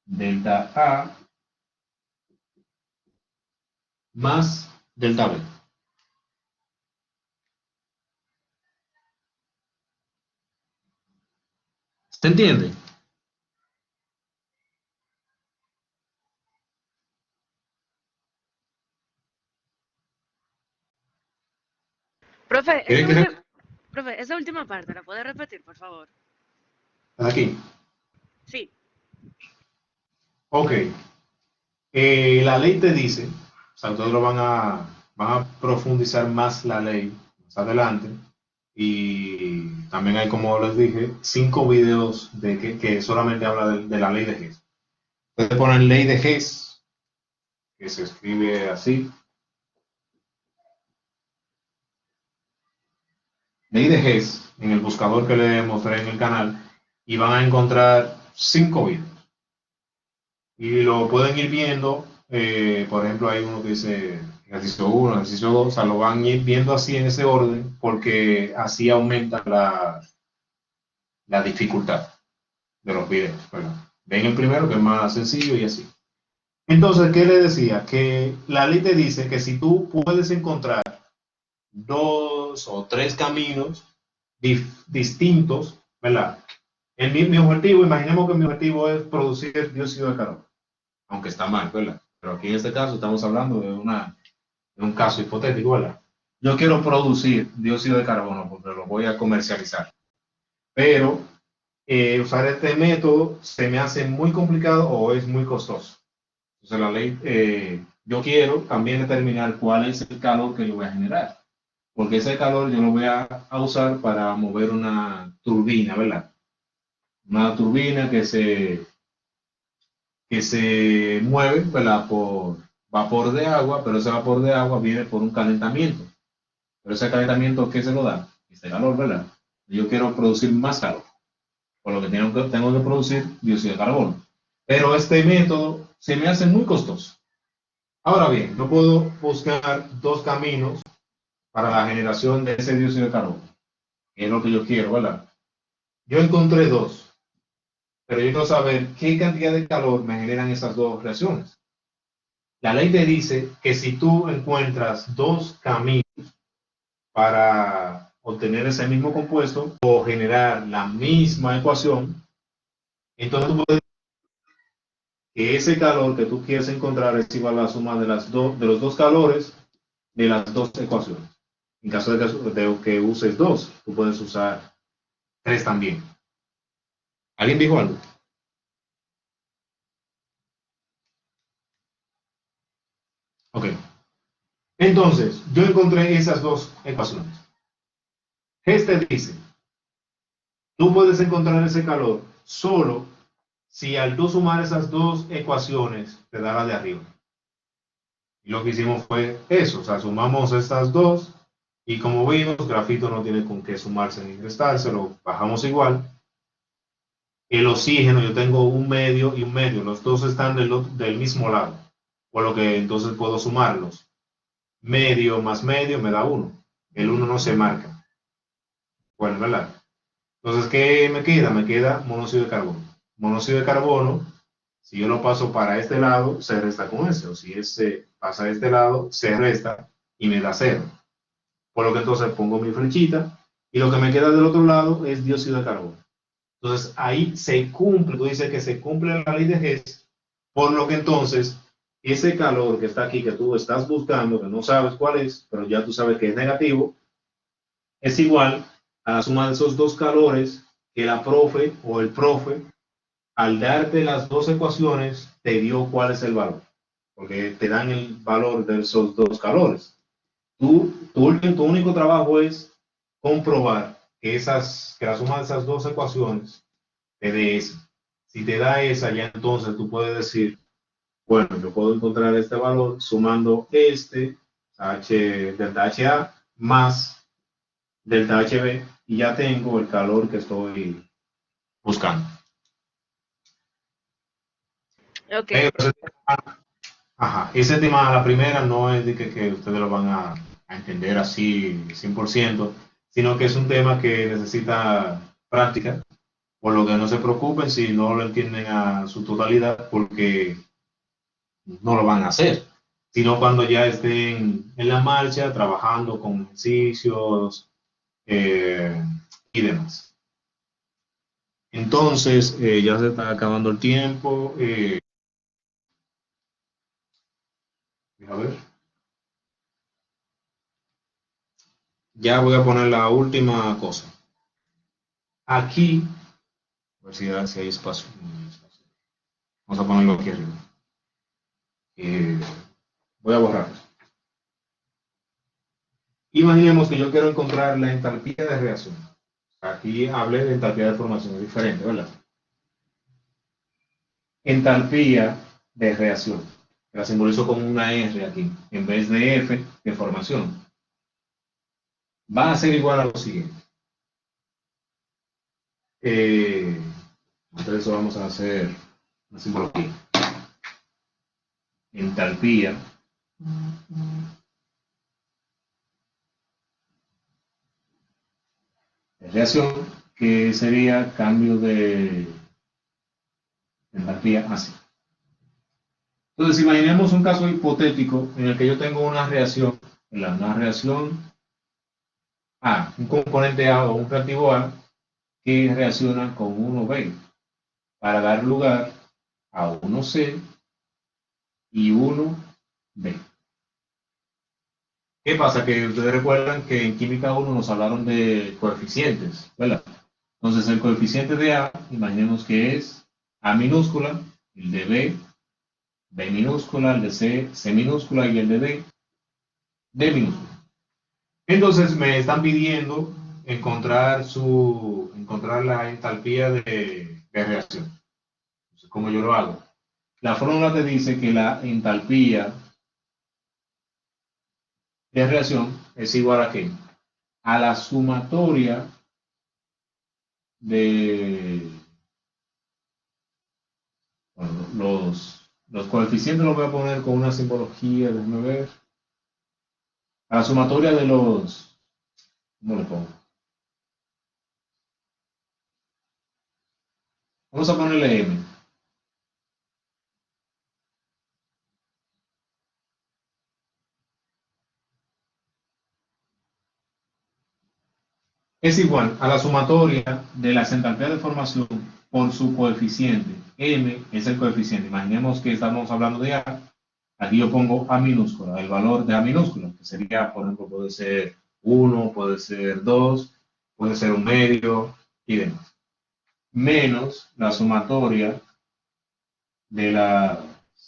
delta A más delta B. ¿Se entiende? Profe, ¿Quieren que profe, esa última parte, ¿la puede repetir, por favor? aquí? Sí. Ok. La ley te dice, o sea, ustedes van a profundizar más la ley más adelante. Y también hay, como les dije, 5 videos que solamente habla de la ley de Hess. Ustedes ponen ley de Hess, que se escribe así. Ley de Hess, en el buscador que les mostré en el canal, y van a encontrar 5 videos. Y lo pueden ir viendo, por ejemplo, hay uno que dice ejercicio 1, ejercicio 2, o sea, lo van a ir viendo así en ese orden, porque así aumenta la dificultad de los videos, ¿verdad? Ven el primero, que es más sencillo, y así. Entonces, ¿qué le decía? Que la ley te dice que si tú puedes encontrar 2 o 3 caminos distintos, ¿verdad? Mi objetivo, imaginemos que mi objetivo es producir dióxido de carbono, aunque está mal, ¿verdad? Pero aquí en este caso estamos hablando de un caso hipotético, ¿verdad? Yo quiero producir dióxido de carbono porque lo voy a comercializar, pero usar este método se me hace muy complicado o es muy costoso. Entonces la ley, yo quiero también determinar cuál es el calor que yo voy a generar, porque ese calor yo lo voy a usar para mover una turbina, ¿verdad? Una turbina que se mueve, ¿verdad? Por vapor de agua, pero ese vapor de agua viene por un calentamiento. Pero ese calentamiento, ¿qué se lo da? Este calor, ¿verdad? Yo quiero producir más calor, por lo que tengo que producir dióxido de carbono. Pero este método se me hace muy costoso. Ahora bien, yo puedo buscar dos caminos para la generación de ese dióxido de carbono, que es lo que yo quiero, ¿verdad? Yo encontré dos, pero yo quiero saber qué cantidad de calor me generan esas dos reacciones. La ley te dice que si tú encuentras dos caminos para obtener ese mismo compuesto o generar la misma ecuación, entonces tú puedes que ese calor que tú quieres encontrar es igual a la suma de los dos calores de las dos ecuaciones. En caso de que uses dos, tú puedes usar tres también. ¿Alguien dijo algo? Ok. Entonces, yo encontré esas dos ecuaciones. Este dice, tú puedes encontrar ese calor solo si al tú sumar esas dos ecuaciones te da la de arriba. Y lo que hicimos fue eso, o sea, sumamos estas dos y como vimos, grafito no tiene con qué sumarse ni restarse, lo bajamos igual. El oxígeno, yo tengo un medio y un medio, los dos están del mismo lado, por lo que entonces puedo sumarlos. Medio más medio me da uno, el uno no se marca. Bueno, ¿verdad? Entonces, ¿qué me queda? Me queda monóxido de carbono. Monóxido de carbono, si yo lo paso para este lado, se resta con ese, o si ese pasa a este lado, se resta y me da cero. Por lo que entonces pongo mi flechita y lo que me queda del otro lado es dióxido de carbono. Entonces ahí se cumple, tú dices que se cumple la ley de Hess, por lo que entonces ese calor que está aquí, que tú estás buscando, que no sabes cuál es, pero ya tú sabes que es negativo, es igual a la suma de esos dos calores que la profe o el profe, al darte las dos ecuaciones, te dio cuál es el valor, porque te dan el valor de esos dos calores. Tu único trabajo es comprobar que la suma de esas dos ecuaciones te dé esa. Si te da esa, ya entonces tú puedes decir, bueno, yo puedo encontrar este valor sumando delta HA más delta HB y ya tengo el calor que estoy buscando. Ok. Pero ese tema, la primera, no es de que ustedes lo van a entender así 100%, sino que es un tema que necesita práctica, por lo que no se preocupen si no lo entienden a su totalidad, porque no lo van a hacer, sino cuando ya estén en la marcha, trabajando con ejercicios y demás. Entonces, ya se está acabando el tiempo. A ver. Ya voy a poner la última cosa. Aquí, a ver si hay espacio. Vamos a ponerlo aquí arriba. Voy a borrar. Imaginemos que yo quiero encontrar la entalpía de reacción. Aquí hablé de entalpía de formación, es diferente, ¿verdad? Entalpía de reacción. La simbolizo con una R aquí, en vez de F de formación. Va a ser igual a lo siguiente. Entonces vamos a hacer una simbología. Entalpía de reacción, que sería cambio de entalpía así. Entonces, imaginemos un caso hipotético en el que yo tengo una reacción A, un componente A o un reactivo A que reacciona con 1B para dar lugar a 1C y 1B. ¿Qué pasa? Que ustedes recuerdan que en química 1 nos hablaron de coeficientes, ¿verdad? Entonces, el coeficiente de A, imaginemos que es A minúscula, el de B, B minúscula, el de C, C minúscula y el de D, D minúscula. Entonces me están pidiendo encontrar la entalpía de reacción. Entonces, ¿cómo yo lo hago? La fórmula te dice que la entalpía de reacción es igual a ¿qué? A la sumatoria de bueno, los coeficientes los voy a poner con una simbología, déjame ver. A la sumatoria de los, ¿cómo le pongo? Vamos a ponerle M. Es igual a la sumatoria de las entalpías de formación por su coeficiente. M es el coeficiente. Imaginemos que estamos hablando de A. Aquí yo pongo A minúscula, el valor de A minúscula, que sería, por ejemplo, puede ser 1, puede ser 2, puede ser un medio y demás. Menos la sumatoria de las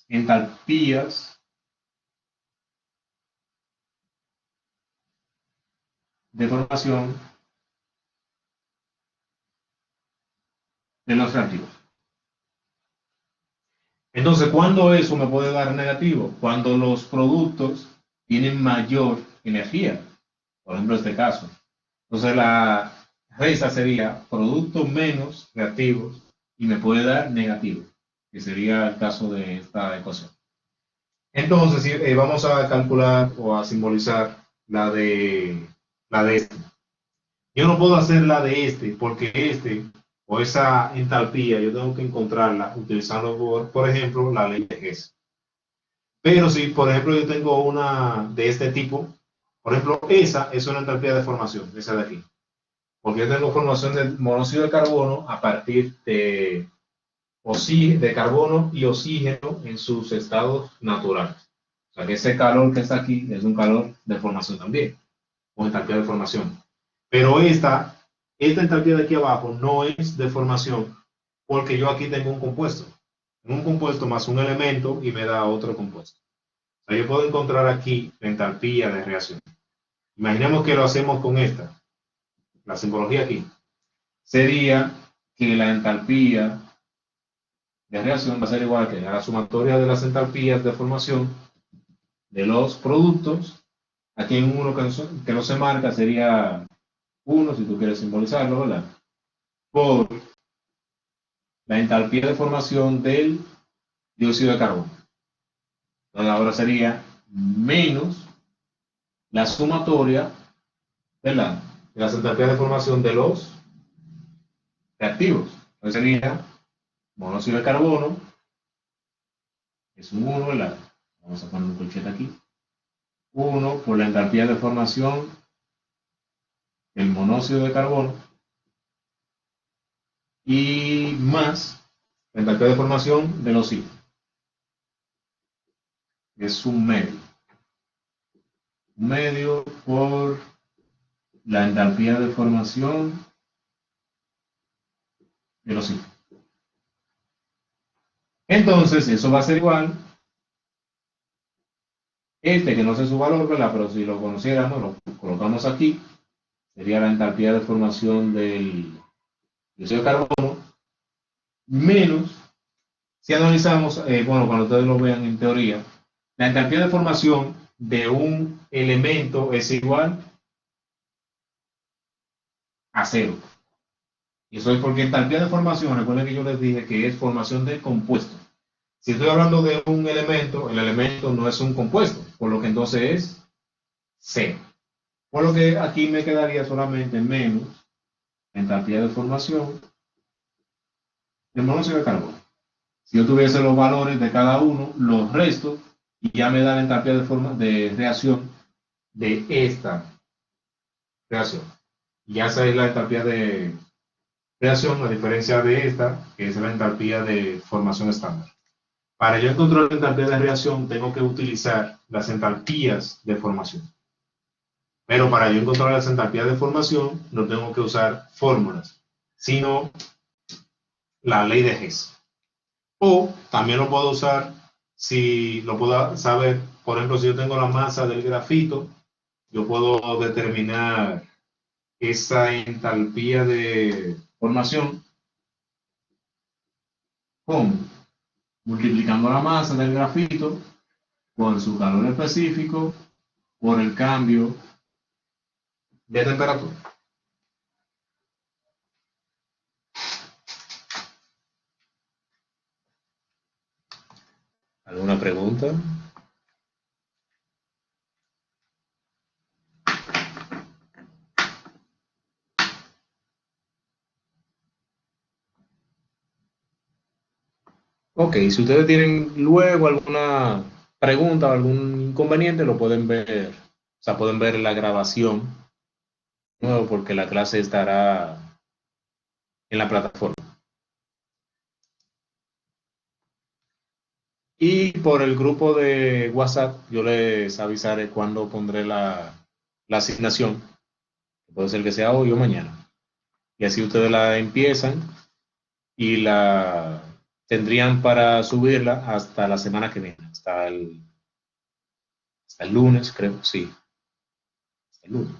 entalpías de formación de los reactivos. Entonces, ¿cuándo eso me puede dar negativo? Cuando los productos tienen mayor energía. Por ejemplo, este caso. Entonces, la resta sería productos menos reactivos y me puede dar negativo, que sería el caso de esta ecuación. Entonces, vamos a calcular o a simbolizar la de este. Yo no puedo hacer la de este, porque o esa entalpía, yo tengo que encontrarla utilizando, por ejemplo, la ley de Hess. Pero si, por ejemplo, yo tengo una de este tipo, por ejemplo, esa es una entalpía de formación, esa de aquí. Porque yo tengo formación de monóxido de carbono a partir de carbono y oxígeno en sus estados naturales. O sea que ese calor que está aquí es un calor de formación también, o entalpía de formación. Pero esta entalpía de aquí abajo no es de formación, porque yo aquí tengo un compuesto. Un compuesto más un elemento y me da otro compuesto. O sea, yo puedo encontrar aquí la entalpía de reacción. Imaginemos que lo hacemos con esta, la simbología aquí. Sería que la entalpía de reacción va a ser igual que a la sumatoria de las entalpías de formación de los productos. Aquí en uno que no se marca sería 1, si tú quieres simbolizarlo, ¿verdad? Por la entalpía de formación del dióxido de carbono. Entonces ahora sería menos la sumatoria, ¿verdad?, de las entalpías de formación de los reactivos. Entonces sería monóxido de carbono, es un 1, ¿verdad? Vamos a poner un colchete aquí. 1 por la entalpía de formación del monóxido de carbono y más la entalpía de formación del oxígeno. Es un medio. Un medio por la entalpía de formación del oxígeno. Entonces, eso va a ser igual. Este que no sé su valor, ¿verdad? Pero si lo conociéramos, lo colocamos aquí. Sería la entalpía de formación del dióxido de carbono menos, si analizamos, bueno, cuando ustedes lo vean en teoría, la entalpía de formación de un elemento es igual a 0. Y eso es porque entalpía de formación, recuerden que yo les dije que es formación de compuesto. Si estoy hablando de un elemento, el elemento no es un compuesto, por lo que entonces es 0. Por lo que aquí me quedaría solamente menos entalpía de formación del monóxido de carbono. Si yo tuviese los valores de cada uno, los restos, y ya me da la entalpía de reacción de esta reacción. Y ya esa es la entalpía de reacción, a diferencia de esta, que es la entalpía de formación estándar. Para yo encontrar la entalpía de reacción, tengo que utilizar las entalpías de formación. Pero para yo encontrar las entalpías de formación, no tengo que usar fórmulas, sino la ley de Hess. O también lo puedo usar si lo puedo saber, por ejemplo, si yo tengo la masa del grafito, yo puedo determinar esa entalpía de formación con multiplicando la masa del grafito con su calor específico por el cambio de temperatura. ¿Alguna pregunta? Ok, si ustedes tienen luego alguna pregunta o algún inconveniente, lo pueden ver, o sea, pueden ver la grabación nuevo porque la clase estará en la plataforma. Y por el grupo de WhatsApp, yo les avisaré cuándo pondré la asignación. Puede ser que sea hoy o mañana. Y así ustedes la empiezan y la tendrían para subirla hasta la semana que viene, hasta el lunes, creo, sí. Hasta el lunes.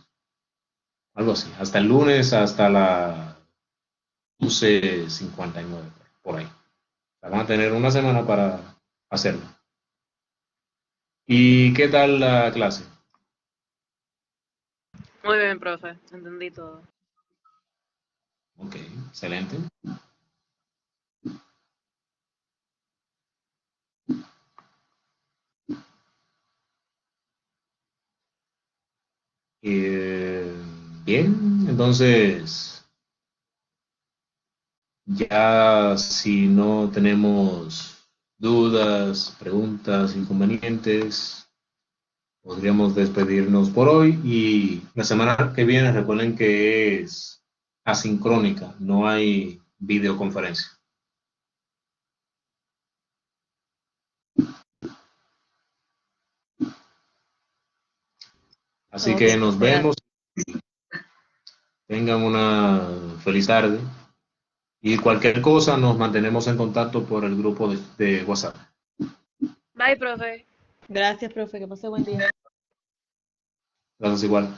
Algo así. Hasta el lunes, hasta la 11:59, por ahí. Van a tener una semana para hacerlo. ¿Y qué tal la clase? Muy bien, profe. Entendí todo. Ok, excelente. Bien, entonces ya si no tenemos dudas, preguntas, inconvenientes, podríamos despedirnos por hoy y la semana que viene recuerden que es asincrónica, no hay videoconferencia. Así Ok, que nos profe, vemos, tengan una feliz tarde y cualquier cosa nos mantenemos en contacto por el grupo de WhatsApp. Bye, profe. gracias, profe, que pase buen día. Gracias igual.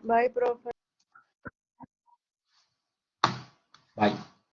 Bye, profe. Bye.